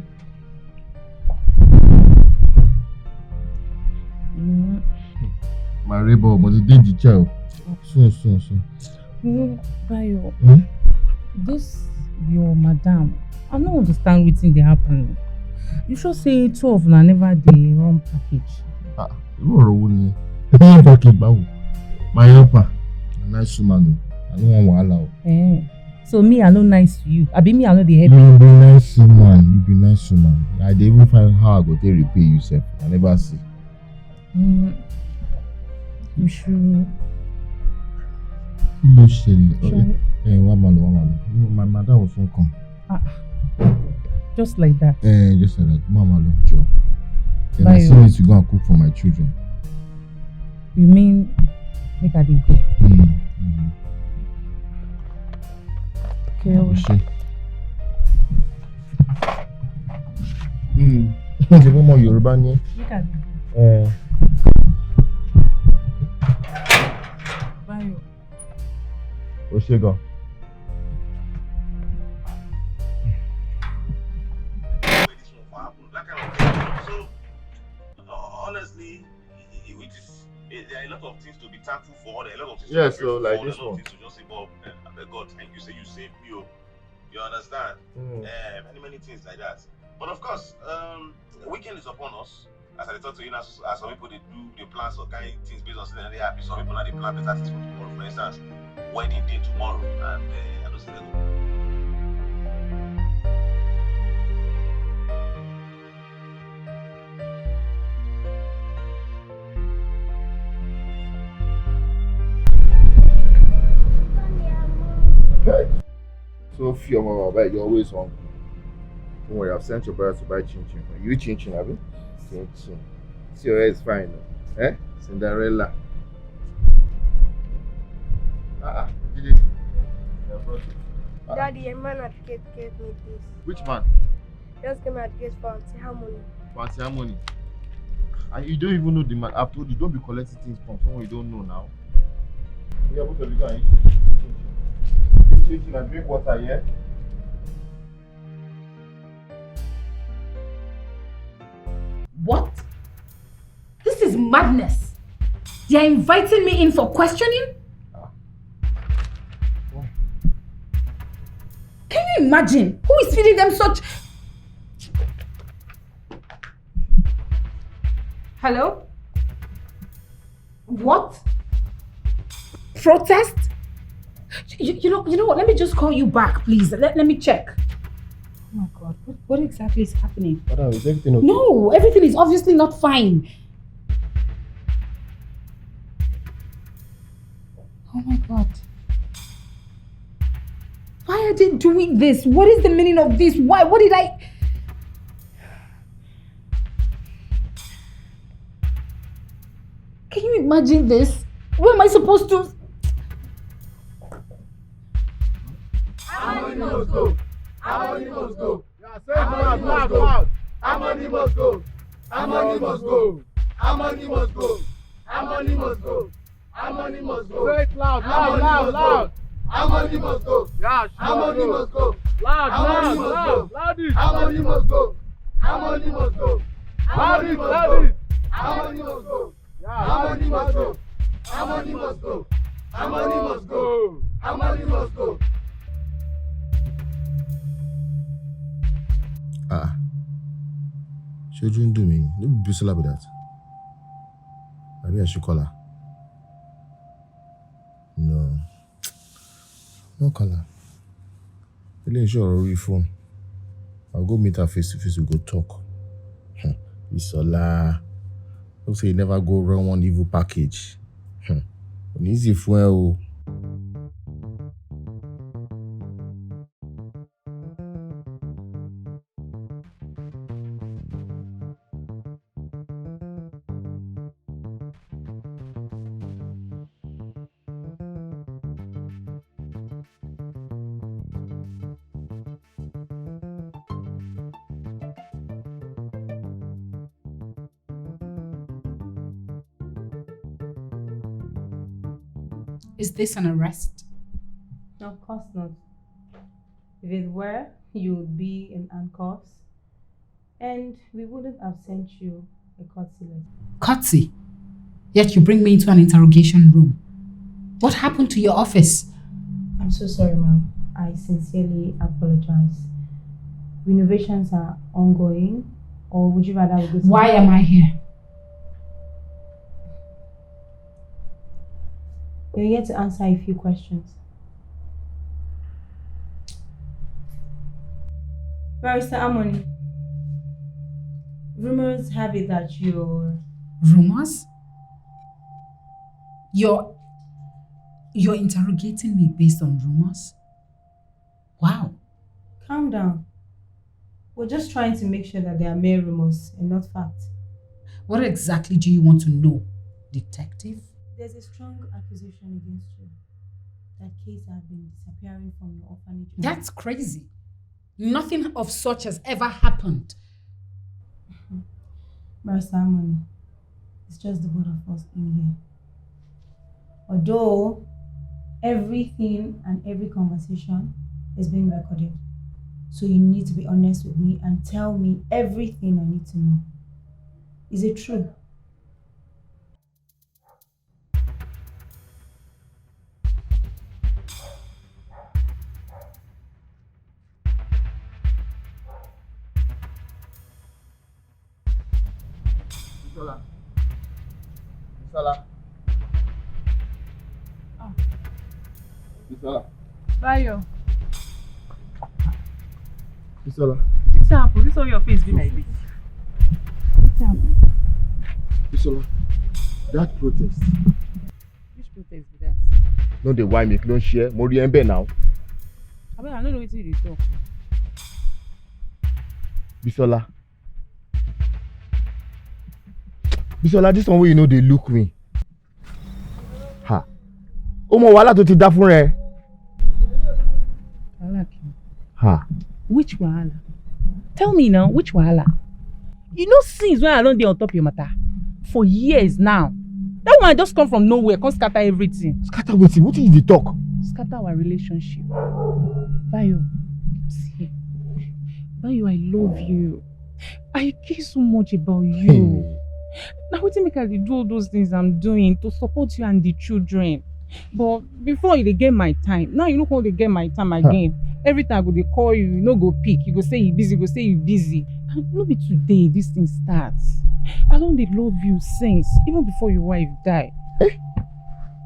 My rebel, but the day the child. Soon. Bayo, this your madam. I don't understand wetin dey happen. You sure say 12 na never dey run package? You are only package bawo. My helper, a nice woman. I don't want wahala. So me, I no nice to you. I be me, I know the help. You be nice woman. You be nice woman. I dey even find how I go take repay you sef. I never see. You should. One malo. My mother will soon come. Just like that. Just like that. Mama lo, Joe. Then I still need to go and cook for my children. You mean make I dey go? Okay. Ṣé fún ọmọ Yorùbá ni ẹ́? Make I dey go. Bayo. Ó ṣe gan. Honestly, there are a lot of things to be thankful for. There are a lot of things Yeah, to be so like for. this A lot of one. things to just say, Bob, God, thank you. Say you saved me. You understand? Many things like that. But of course, the weekend is upon us. As I talk to you, as some people they do the plans or kind of things based on something they happy. Some people are they plan better things for tomorrow. For instance, wedding day tomorrow, and I don't see them. So few of my you're always hungry. Don't worry, I've sent your brother to buy chin chin for you. You chin chin, have you? Chin chin. See your hair is fine, no? Cinderella. Did Daddy, a man at gate gave me this. Which man? Just came at gate for Auntie Harmony. Fancy Harmony. And you don't even know the man. I've told you, don't be collecting things from someone you don't know now. Yeah, both of you go and eat chin chin. Eat chin chin and drink water, yeah? What? This is madness. They are inviting me in for questioning? Can you imagine? Who is feeding them such... Hello? What? Protest? You know what? Let me just call you back, please. Let me check. Oh my God, what exactly is happening? Madam, is everything okay? No, everything is obviously not fine. Oh my God. Why are they doing this? What is the meaning of this? Why? What did I... Can you imagine this? Where am I supposed to... Harmony must go. Harmony must go. Yeah, say it loud, loud, loud. Harmony must go. Harmony must go. Harmony must go. Harmony must go. Harmony must go. Say it loud, loud, loud, loud. Harmony must go. Yeah, harmony must go. Loud, loud, loud, loudish. Harmony must go. Harmony must go. Harmony must go. Harmony must go. Harmony must go. Harmony must go. Harmony must go. Harmony must go. She wouldn't do me. No be Bisola with that. Maybe I should call her. No. No call her. Really sure already phone. I'll go meet her face to face. We go talk. Bisola. Don't say you never go wrong one evil package. An easy fuel. Is this an arrest? No, of course not. If it were, you would be in handcuffs, and we wouldn't have sent you a courtesy letter. Courtesy? Yet you bring me into an interrogation room. What happened to your office? I'm so sorry, ma'am. I sincerely apologize. Renovations are ongoing, or would you rather we go to... Why am I here? You're here to answer a few questions. Barrister Harmony, rumors have it that you're... Rumors? You're interrogating me based on rumors? Wow. Calm down. We're just trying to make sure that they are mere rumors and not facts. What exactly do you want to know, detective? There's a strong accusation against you that kids have been disappearing from your orphanage. That's crazy. Nothing of such has ever happened. Barrister Harmony, it's just the both of us in here. Although everything and every conversation is being recorded, so you need to be honest with me and tell me everything I need to know. Is it true? Bisola. Bisola. Oh. Bisola. Bayo. Bisola. What's happened? This all your face be like this. What's happened? Bisola. That protest. Which protest be that? No, the why make don't share. Mori Embe now. I don't know what you talk. Bisola. Bisola, this one where you know they look me. Ha. Omo wala to ti da fun re. Ha. Which wahala? Tell me now, which wahala? You know since when I don't dey on top of your matter? For years now. That one just come from nowhere, come scatter everything. Scatter wetin? What is the talk? Scatter our relationship. Bayo, see. Bayo, I love you. I care so much about you. Now wetin make I dey do all those things I'm doing to support you and the children. But before you dey get my time, now you no come dey get my time again. Every time I go dey call you, you no go pick. You go say you busy, go say you busy. And no be today this thing starts. I don dey love you since, even before your wife die. Eh?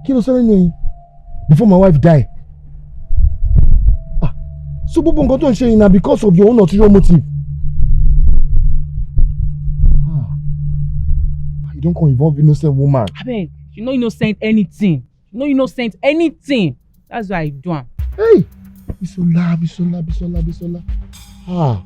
Kí ló sọ ni? Before my wife die. Ah, so gbogbo nǹkan tó ń ṣe yìí na because of your own ulterior motive. You don't come involve innocent woman. Abeg, you no innocent anything. No innocent anything. That's why I do am. Hey! Bisola. Ah.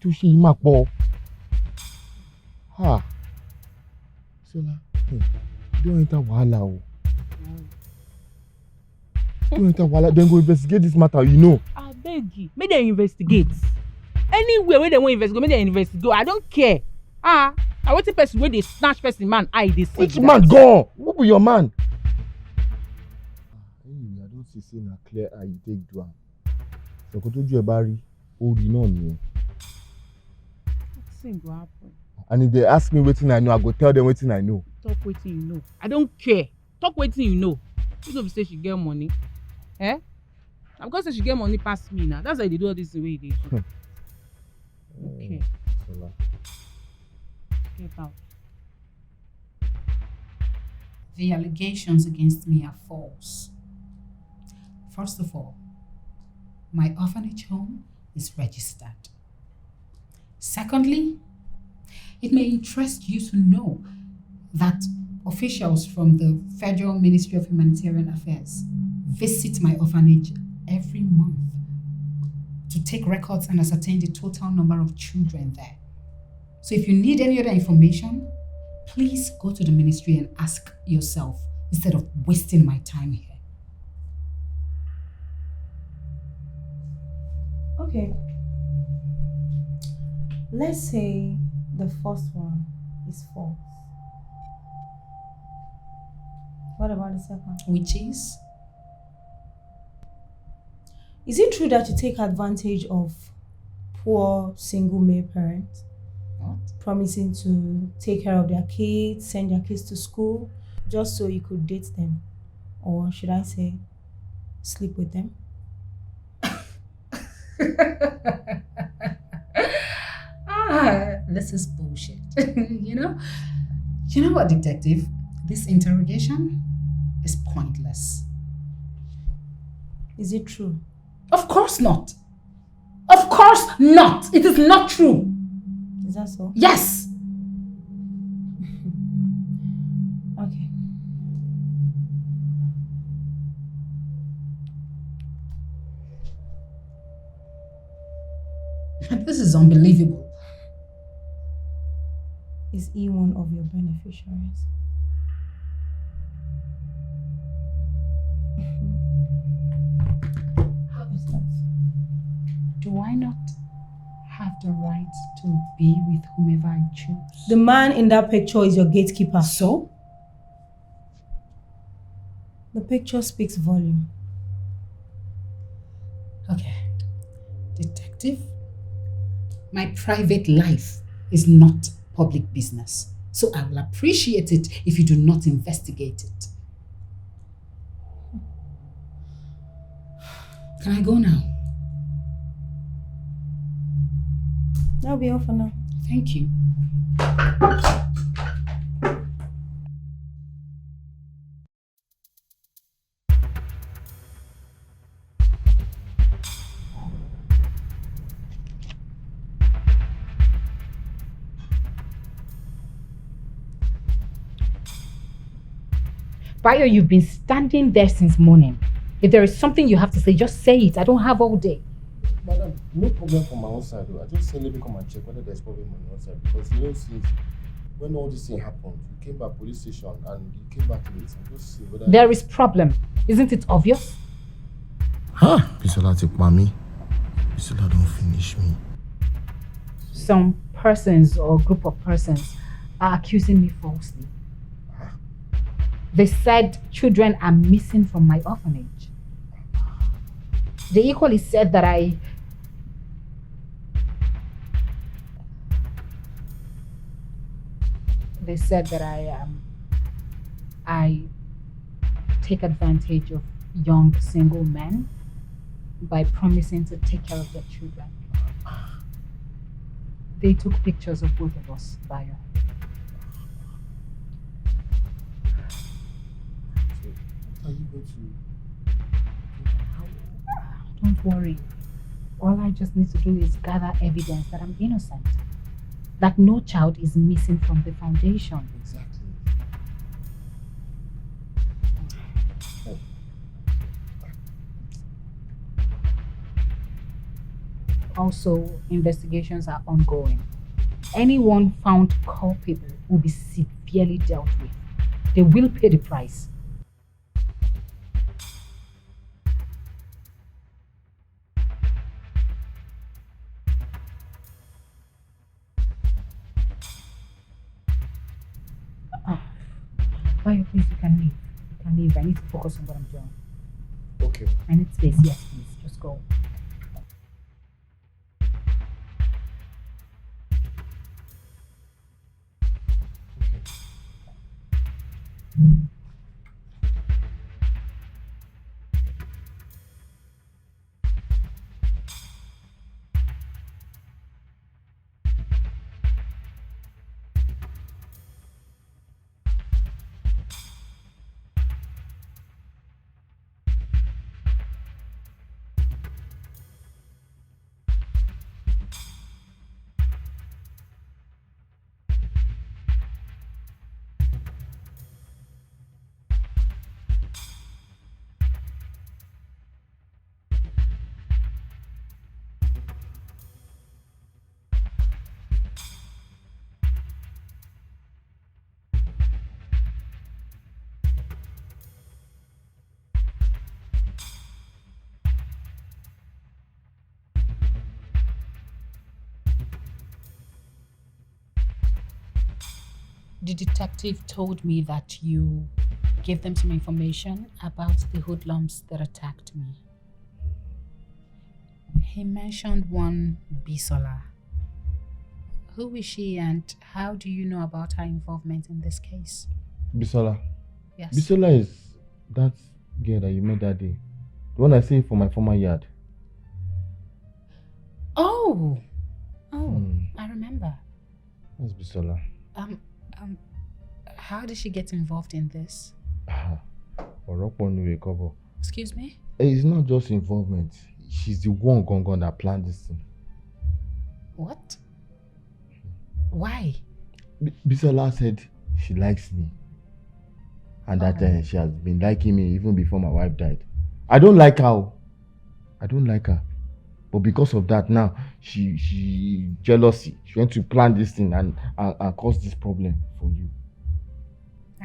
Tó ṣe yìí máa pọ̀. Bisola, don't enter wahala o. Don't enter wahala. Then go investigate this matter, you know. I beg you, make them investigate. Anywhere where they want investigate, make them investigate. I don't care. I want the person where they snatch person man eye they see. Which man gone? Who be your man? Anyway, I don't see na clear eye you take do am. So kó tójú ẹ bá rí, ó rí náà nìyẹn. Go happen. And if they ask me wetin I know, I go tell them wetin I know. Talk wetin you know. I don't care. Talk wetin you know. You know, say she get money. Eh? I'm gonna say she get money past me now. That's why they do all this the way they do. Okay. Get out. The allegations against me are false. First of all, my orphanage home is registered. Secondly, it may interest you to know that officials from the Federal Ministry of Humanitarian Affairs visit my orphanage every month to take records and ascertain the total number of children there. So if you need any other information, please go to the ministry and ask yourself instead of wasting my time here. Okay. Let's say the first one is false. What about the second? Which is? Is it true that you take advantage of poor single male parents? What? Promising to take care of their kids, send their kids to school, just so you could date them? Or should I say, sleep with them? This is bullshit. You know what, detective? This interrogation is pointless. Is it true? Of course not. Of course not. It is not true. Is that so? Yes. Okay. This is unbelievable. Is he one of your beneficiaries? How is that? Do I not have the right to be with whomever I choose? The man in that picture is your gatekeeper. So? The picture speaks volume. Okay. Detective, my private life is not public business. So I will appreciate it if you do not investigate it. Can I go now? That'll be all for now. Thank you. Bayo, you've been standing there since morning. If there is something you have to say, just say it. I don't have all day. Madam, no problem from my own side though. I just say let me come and check whether there's problem on your side because you know since when all this thing happened, you came back police station and you came back late. I just see whether There is problem. Isn't it obvious? Huh? Bisola take me. Bisola don't finish me. Some persons or group of persons are accusing me falsely. They said children are missing from my orphanage. They equally said that I take advantage of young single men by promising to take care of their children. They took pictures of both of us, Bayo. Are you going to? Don't worry. All I just need to do is gather evidence that I'm innocent. That no child is missing from the foundation. Exactly. Also, investigations are ongoing. Anyone found culpable will be severely dealt with. They will pay the price. Bayo, please, you can leave. You can leave. I need to focus on what I'm doing. Okay. I need space. Yes, please. Just go. The detective told me that you gave them some information about the hoodlums that attacked me. He mentioned one Bisola. Who is she and how do you know about her involvement in this case? Bisola. Yes. Bisola is that girl that you met that day. The one I say for my former yard. Oh, I remember. That's Bisola. How did she get involved in this? Excuse me? It's not just involvement. She's the one gone that planned this thing. What? Why? Bisola said she likes me. And that she has been liking me even before my wife died. I don't like her. I don't like her. But because of that now, she jealousy. She went to plan this thing and cause this problem for you.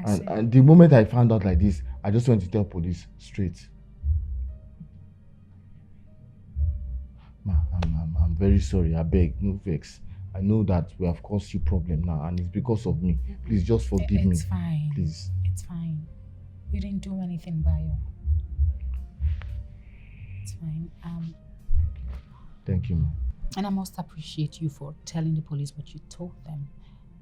And the moment I found out like this, I just went to tell police straight. Ma, I'm very sorry. I beg, no vex. I know that we have caused you problem now, and it's because of me. Please just forgive me. It's fine. Please. It's fine. You didn't do anything, Bayo. It's fine. Thank you, ma. And I must appreciate you for telling the police what you told them.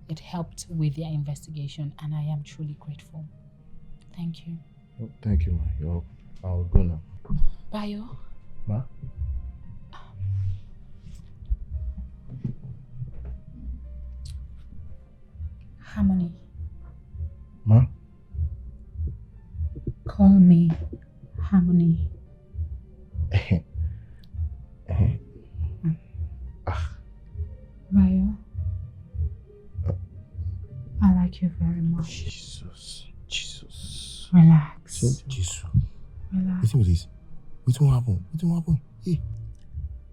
It helped with their investigation, and I am truly grateful. Thank you. Oh, thank you, ma. I'll go now. Bayo? Ma? Harmony. Ma? Call me Harmony. Bayo? I like you very much. Jesus. Relax. Jesus. Relax. Listen to this. What will happen? What will happen? Hey.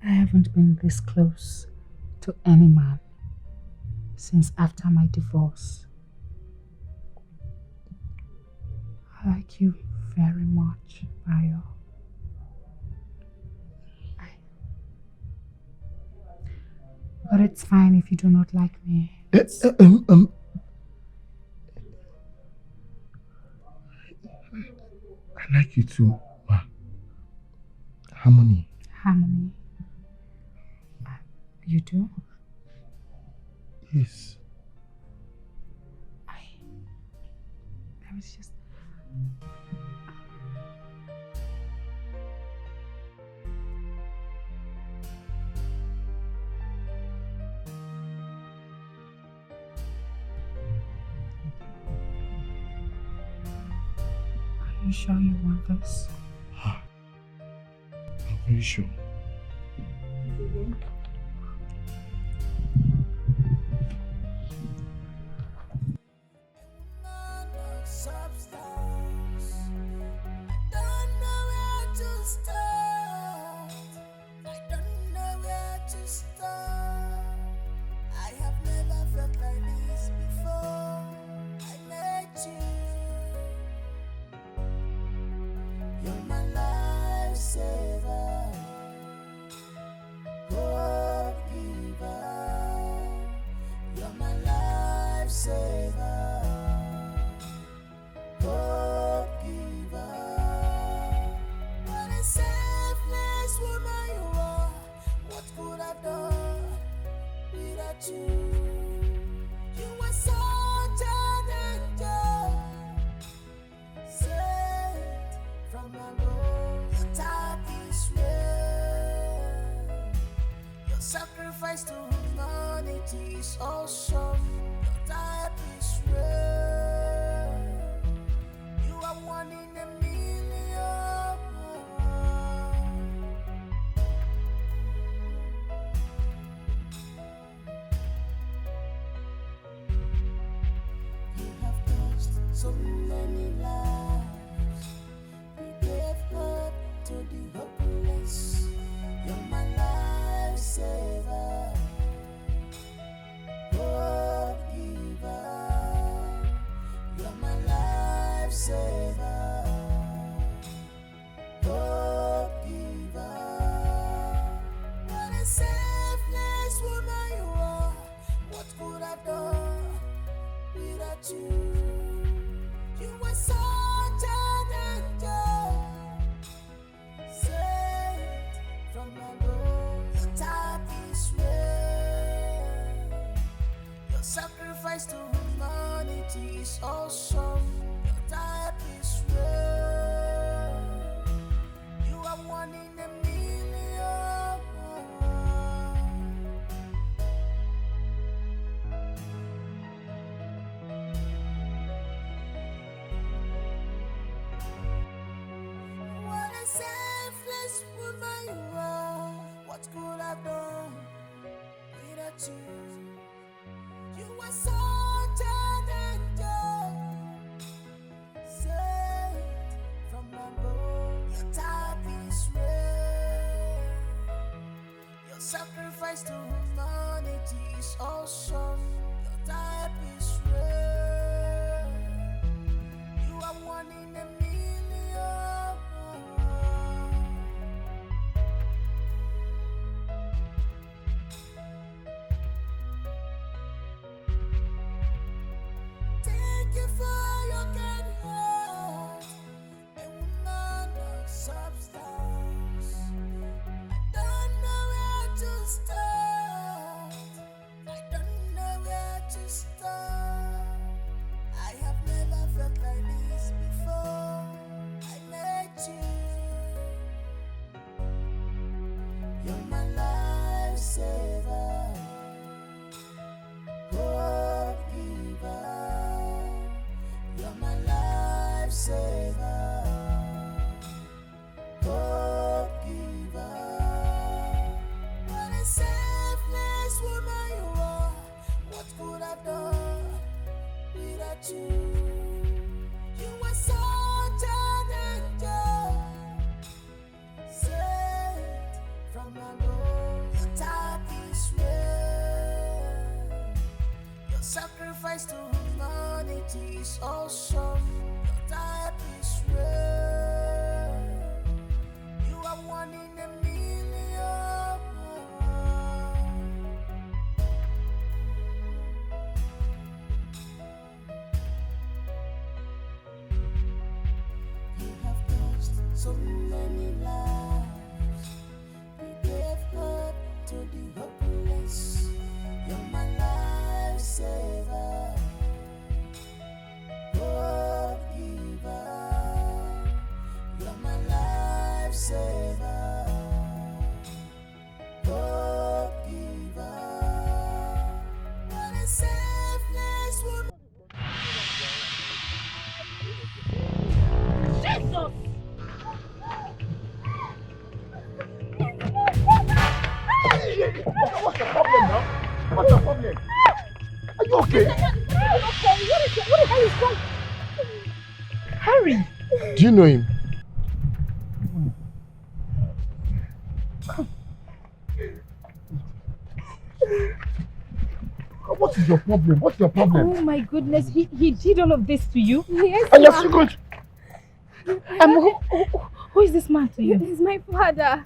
I haven't been this close to any man since after my divorce. I like you very much, Bayo. But it's fine if you do not like me. I like you too, Ma. Harmony. Harmony. You do? Yes. I was just... Are you sure you want this? I'm very sure. Sacrifice to humanity is awesome. Your type is rare. You are one in a million. You have touched so many lives. You gave hope to the hopeless. You're my lifesaver, hope giver. You're my lifesaver, hope giver. What a selfless woman you are. What could I do without you? You were such an angel, saved from above. Your type is rare. Your sacrifice to humanity is awesome. Your type is rare. You are one in a million. What a selfless woman you are. What could I done without you? You were such an angel, saved from above. Your type is rare. Your sacrifice to humanity is awesome. Your type is rare. You are one in a million. Thank you for your kind heart, a woman of substance. I don't know where to start. I don't know where to start. I have never felt like this before. I met you. You're my lifesaver, hope giver. You're my lifesaver, hope giver. What a selfless woman you are. What could I do without you? You were so sacrifice to humanity is awesome. Your type is rare. You are one in a million. You have touched so many lives. You gave hope to the hopeless. You're my lifesaver, God giver. You're my lifesaver, God giver. What a selfless woman. Jesus! What's the problem now? What's the problem? Are you okay? What the hell is wrong? Harry! Do you know him? What is your problem? What's your problem? Oh my goodness, he did all of this to you? Yes, And you're still going to... Who is this man to you? He's my father.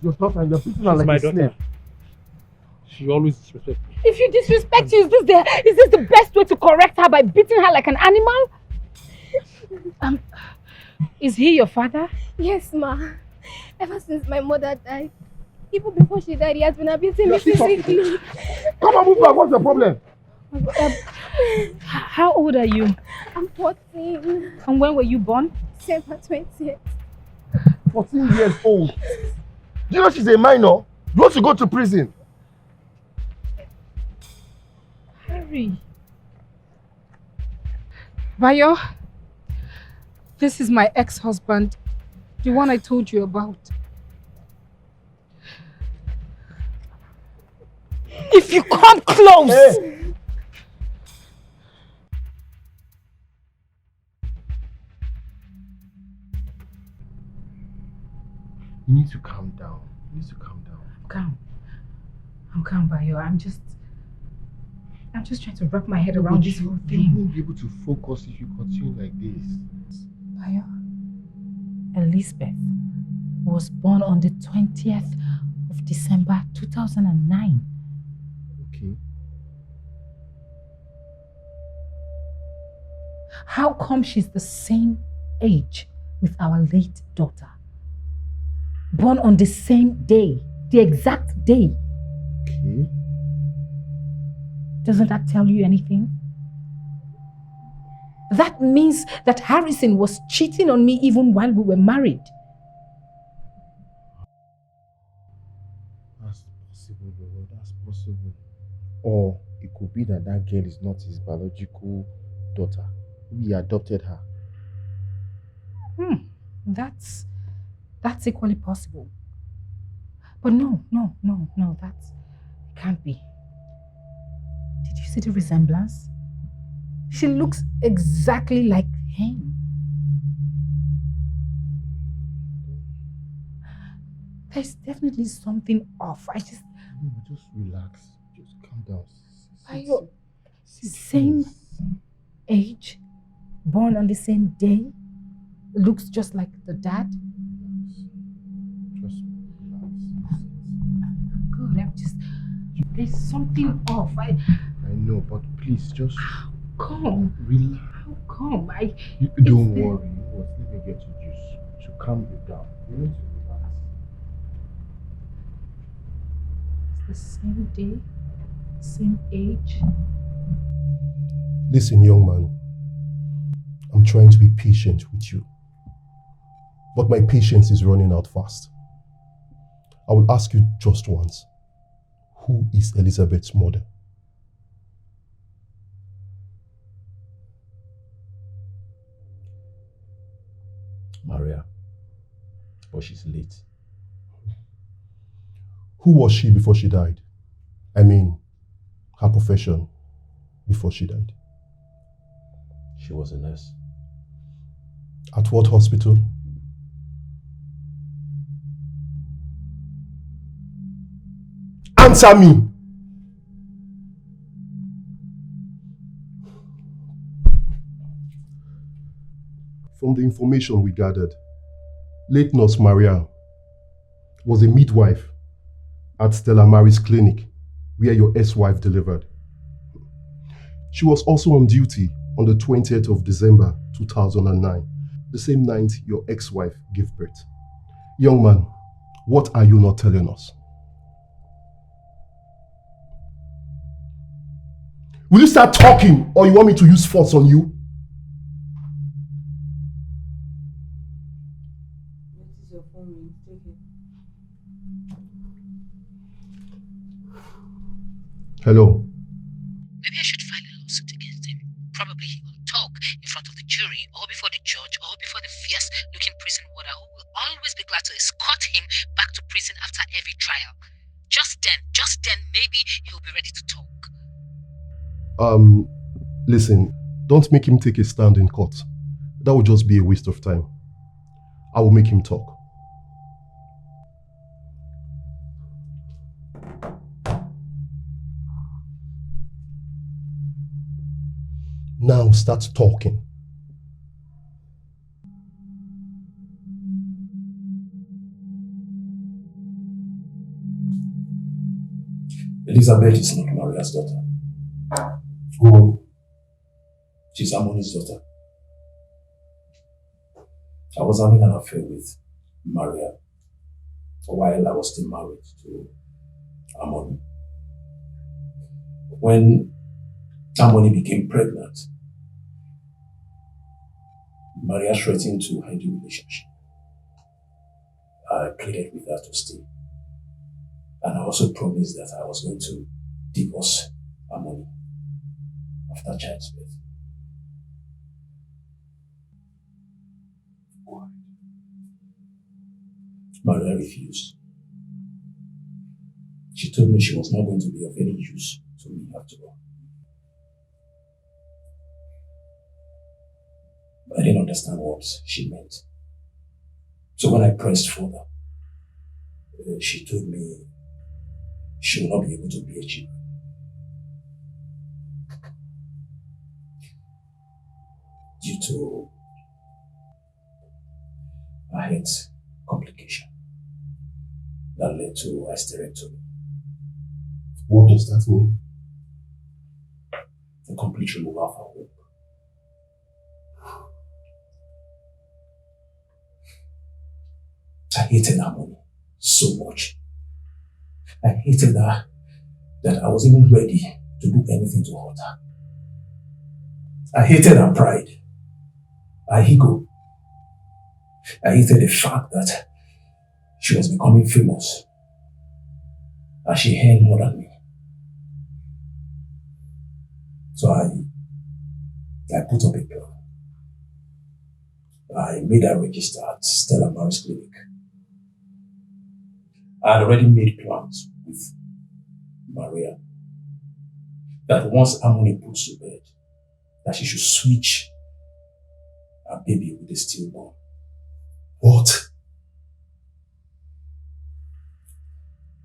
Your daughter and you're beating her She's like my a daughter. slave. She always disrespects me. If you disrespect you, is this the best way to correct her by beating her like an animal? Is he your father? Yes, ma. Ever since my mother died, even before she died, he has been abusing me physically. Come on, move back. What's the problem? How old are you? I'm 14. And when were you born? December 20th. 14 years old. Do you know she's a minor? You want to go to prison? Harry. Bayo, this is my ex-husband, the one I told you about. If you come close! Hey. You need to calm down. You need to calm down. I'm calm, Bayo. I'm just trying to wrap my head around this whole thing. You won't be able to focus if you continue like this. Bayo, Elizabeth was born on the 20th of December 2009. Okay. How come she's the same age with our late daughter? Born on the same day, the exact day. Okay. Doesn't that tell you anything? That means that Harrison was cheating on me even while we were married. That's possible, Lord. That's possible. Or it could be that that girl is not his biological daughter. We adopted her. That's equally possible. But no, that can't be. Did you see the resemblance? She looks exactly like him. There's definitely something off. Just relax. Just calm down. Bayo, same age, born on the same day, looks just like the dad. Just relax. I'm good. There's something off. I know, but please just come. Relax. How come? Don't worry. Let me get you juice to calm you down. You need to relax. It's the same day, same age. Listen, young man. I'm trying to be patient with you. But my patience is running out fast. I will ask you just once. Who is Elizabeth's mother? Maria. But she's late. Who was she before she died? I mean, her profession before she died. She was a nurse. At what hospital? Answer me! from the information we gathered, late Nurse Maria was a midwife at Stella Maris clinic where your ex-wife delivered. She was also on duty on the 20th of December 2009, the same night your ex-wife gave birth. Young man, what are you not telling us? Will you start talking or you want me to use force on you? Hello. Maybe I should file a lawsuit against him. Probably he will talk in front of the jury or before the judge or before the fierce-looking prison warder who will always be glad to escort him back to prison after every trial. Just then, maybe he'll be ready to talk. Listen, don't make him take a stand in court. That would just be a waste of time. I will make him talk. Now start talking. Elizabeth is not Maria's daughter. Go on. She's Harmony's daughter. I was having an affair with Maria while I was still married to Harmony. When Harmony became pregnant, Maria threatened to end the relationship. I pleaded with her to stay. And I also promised that I was going to divorce Harmony after child's birth. Maria refused. She told me she was not going to be of any use to me after all. I didn't understand what she meant. So when I pressed further, she told me she will not be able to bear children. Due to a health complication that led to a hysterectomy. What does that mean? The complete removal of her womb. I hated Harmony so much. I hated her that I was even ready to do anything to hurt her. I hated her pride, her ego. I hated the fact that she was becoming famous, that she earned more than me. So I put up a plan. I made her register at Stella Maris Clinic. I had already made plans with Maria that once Harmony puts to bed, that she should switch her baby with a stillborn. What?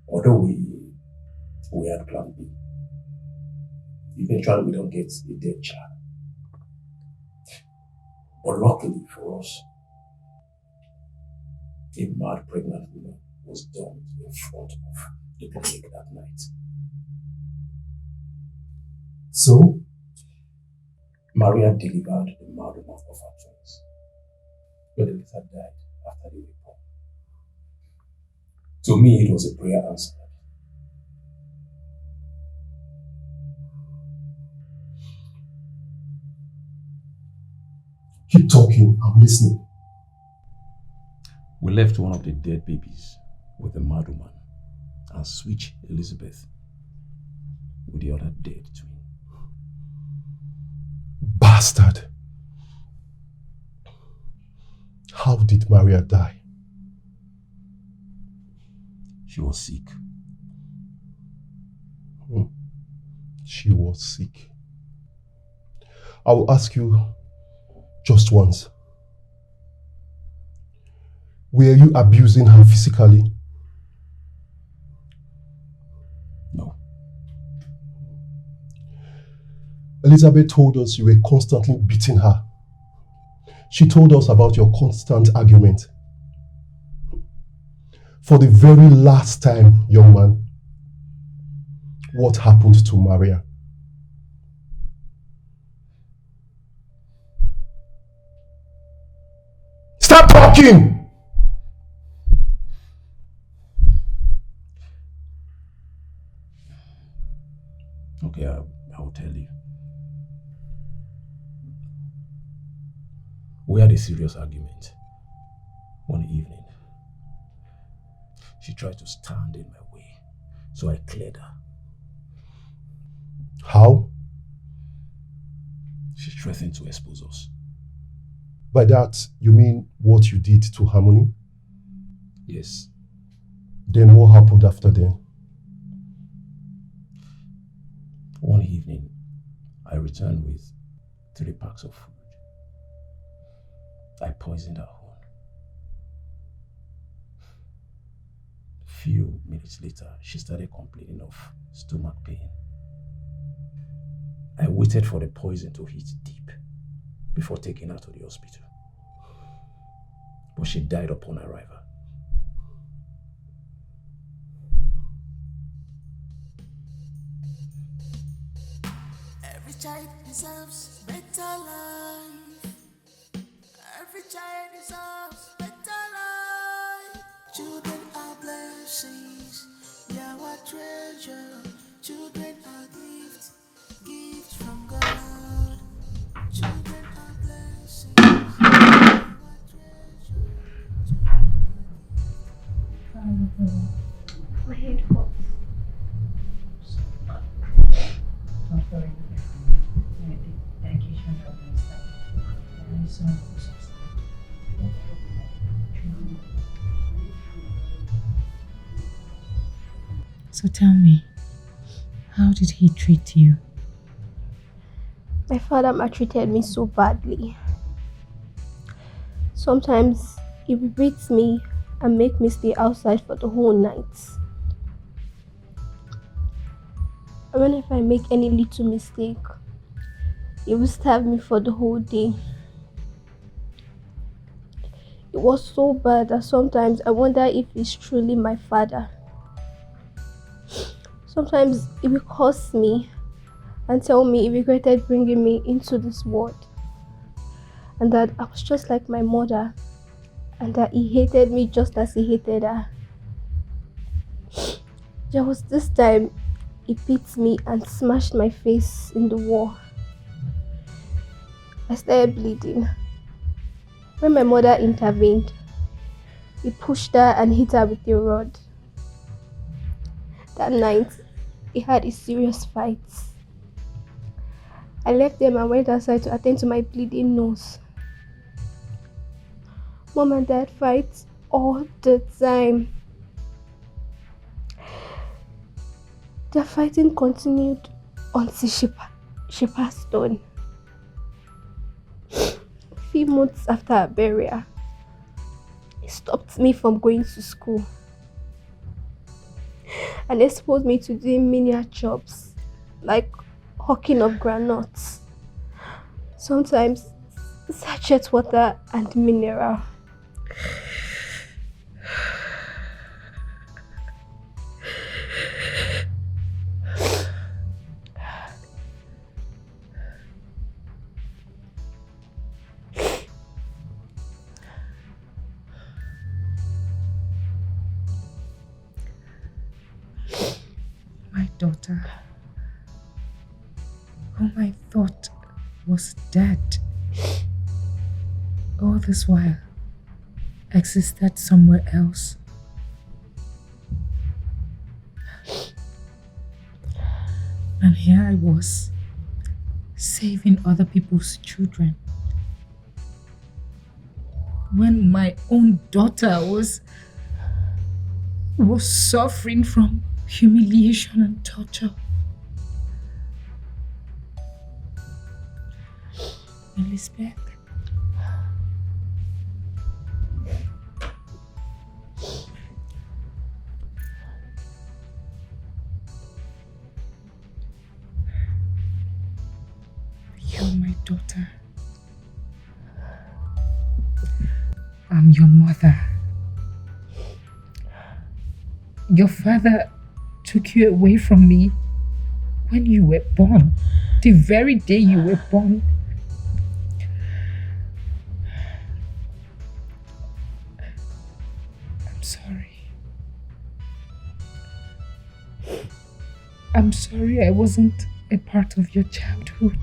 Although we had plan B, eventually we don't get a dead child. But luckily for us, a mad pregnant woman was dumped in front of the clinic that night. So, Maria delivered the mad woman of her twins, but the little died after they were born. To me, it was a prayer answered. Keep talking, I'm listening. We left one of the dead babies with the mad woman and switched Elizabeth with the other dead twin. Bastard! How did Maria die? She was sick. She was sick. I will ask you just once. Were you abusing her physically? No. Elizabeth told us you were constantly beating her. She told us about your constant argument. For the very last time, young man, what happened to Maria? Stop talking! Okay, I will tell you. We had a serious argument one evening. She tried to stand in my way, so I cleared her. How? She threatened to expose us. By that, you mean what you did to Harmony? Yes. Then what happened after then? One evening, I returned with 3 packs of food. I poisoned her own. Few minutes later, she started complaining of stomach pain. I waited for the poison to hit deep before taking her to the hospital. But she died upon arrival. Every child deserves better life. Every child deserves better life. Children are blessings, they are our treasure. Children are gifts, gifts from God. Children are blessings, they are our treasure. My head hurts. Don't worry. The medication that we started. So tell me, how did he treat you? My father maltreated me so badly. Sometimes he would beat me and make me stay outside for the whole night. And when if I make any little mistake, he would stab me for the whole day. It was so bad that sometimes I wonder if he's truly my father. Sometimes he would curse me and tell me he regretted bringing me into this world, and that I was just like my mother, and that he hated me just as he hated her. There was this time he beat me and smashed my face in the wall. I started bleeding. When my mother intervened, he pushed her and hit her with a rod. That night, he had a serious fight. I left them and went outside to attend to my bleeding nose. Mom and Dad fight all the time. The fighting continued until she passed on. A few months after her burial, it stopped me from going to school and exposed me to doing menial jobs like hawking of granuts, sometimes sachet water and mineral. My daughter, whom I thought was dead, all this while existed somewhere else. And here I was, saving other people's children, when my own daughter was suffering from humiliation and torture. Elizabeth, you're my daughter. I'm your mother. Your father took you away from me when you were born. The very day you were born. I'm sorry. I'm sorry I wasn't a part of your childhood.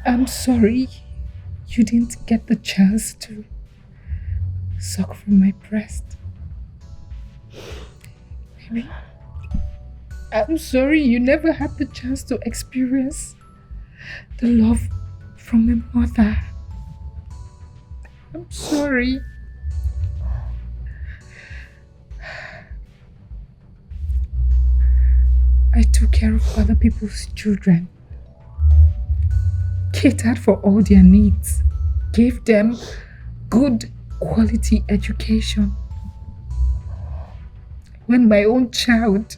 I'm sorry you didn't get the chance to suck from my breast. Baby, I'm sorry you never had the chance to experience the love from a mother. I'm sorry. I took care of other people's children, catered for all their needs, gave them good quality education. When my own child,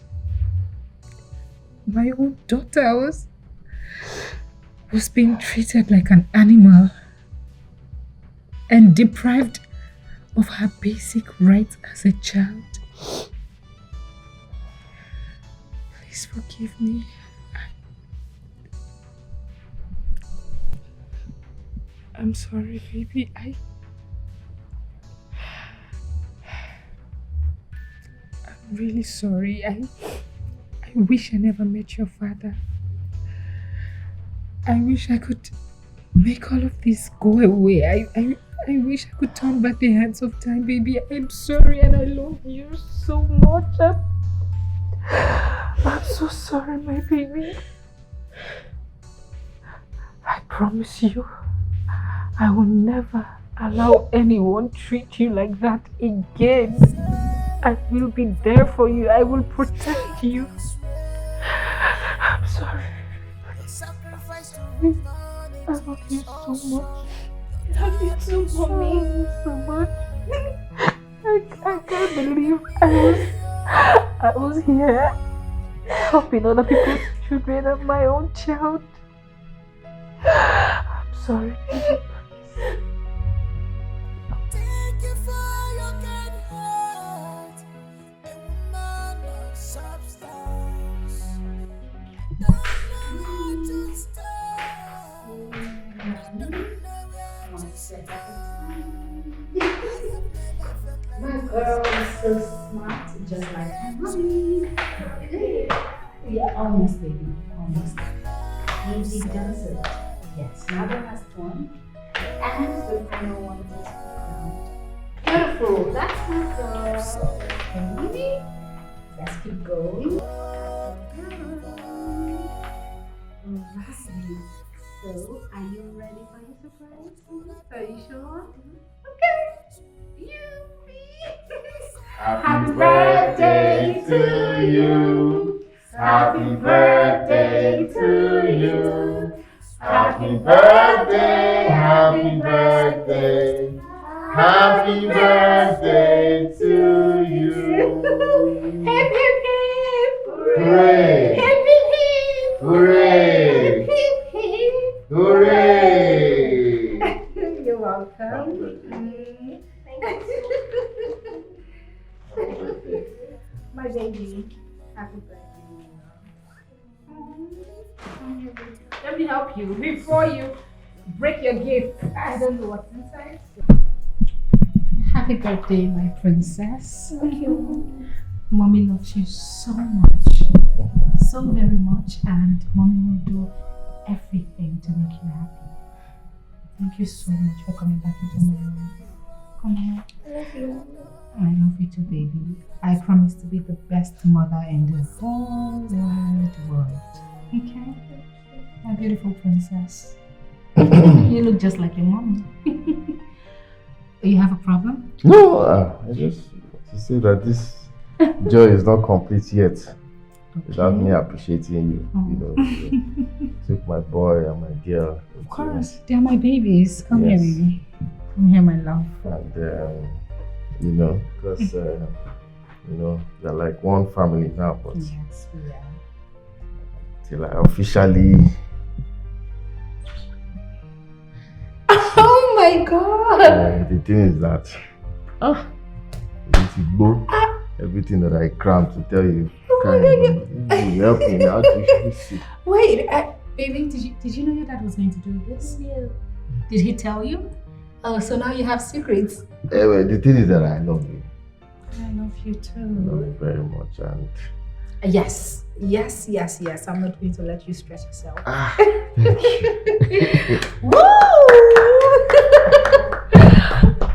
my own daughter was being treated like an animal and deprived of her basic rights as a child. Please forgive me. I'm sorry, baby. I'm really sorry. I wish I never met your father. I wish I could make all of this go away. I wish I could turn back the hands of time, baby. I'm sorry and I love you so much. I'm so sorry, my baby. I promise you, I will never allow anyone treat you like that again. I will be there for you. I will protect you. I'm sorry. I love you so much. I love you too, mommy. So much. I can't believe I was here helping other people's children and my own child. I'm sorry, baby. Thank you for your kind heart, a woman of substance. Don't know how to start. Don't know where to start. My girl is so smart, just like her mommy. Yeah, almost, baby. Almost. Easy does it. Yes, now the last one. And the final one is beautiful. That's my girl. Baby. Let's keep going. Alright. So, are you ready for your surprise? Are you sure? Okay. Happy birthday to you. Happy birthday to you. Happy birthday, happy birthday. Happy birthday to you. Hip hip hip! Hooray! Hip hip hip! Hooray! Hip hip hip! Hooray! You're welcome. My baby, happy birthday. Let me help you before you break your gift. I don't know what's inside. Happy birthday, my princess. Thank you. Mommy loves you so much, so very much, and mommy will do everything to make you happy. Thank you so much for coming back into my life. Come here. I love you. I love you too, baby. I promise to be the best mother in the whole wide world. Okay? My beautiful princess. You look just like your mom. You have a problem? No, I just want to say that this joy is not complete yet. Without me appreciating you, you know. You took my boy and my girl. Of course, they're my babies. Come here, Yes. baby. Come here, my love. And you know, because you know, they're like one family now, but Yes, we are. till I officially my God. The thing is that everything that I crammed to tell you, you help me now to see. Wait, baby, did you know your dad was going to do this? Yeah. Did he tell you? Oh, so now you have secrets. Well, the thing is that I love you. I love you too. I love you very much, and yes. I'm not going to let you stress yourself. Thank you. Woo!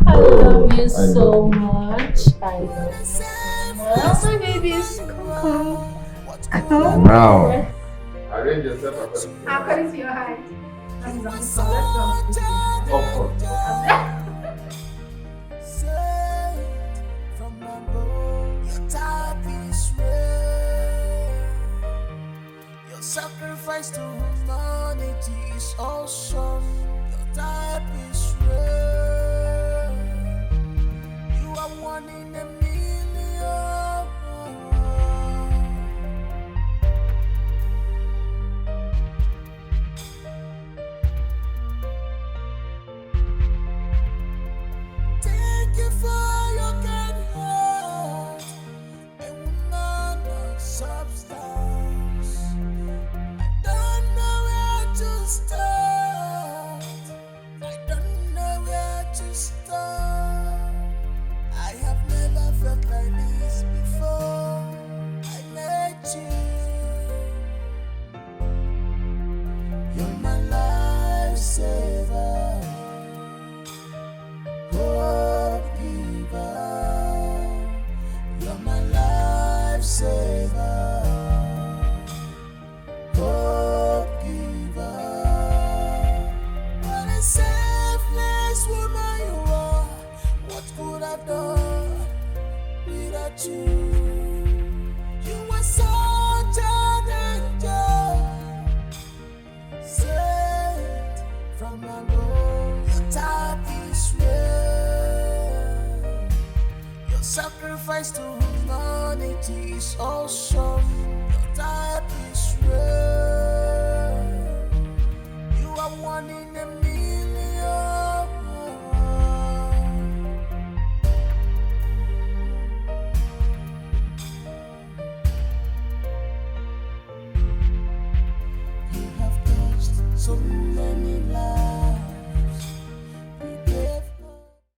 I love you so much. I love you so much. My babies, come. Now, arrange yourself. I'll cut it to your height. Let's go. Of course. Sacrifice to humanity is awesome. Your type is rare. You are one in a million. Thank you for your kind heart, a woman of substance. I don't know where to start. I have never felt like this before. I met you. You're my lifesaver, hope giver. You're my lifesaver. You are such an angel, sent from above. Your type is rare. Your sacrifice to humanity is awesome. Your type is rare. You are one in a million. So many lives.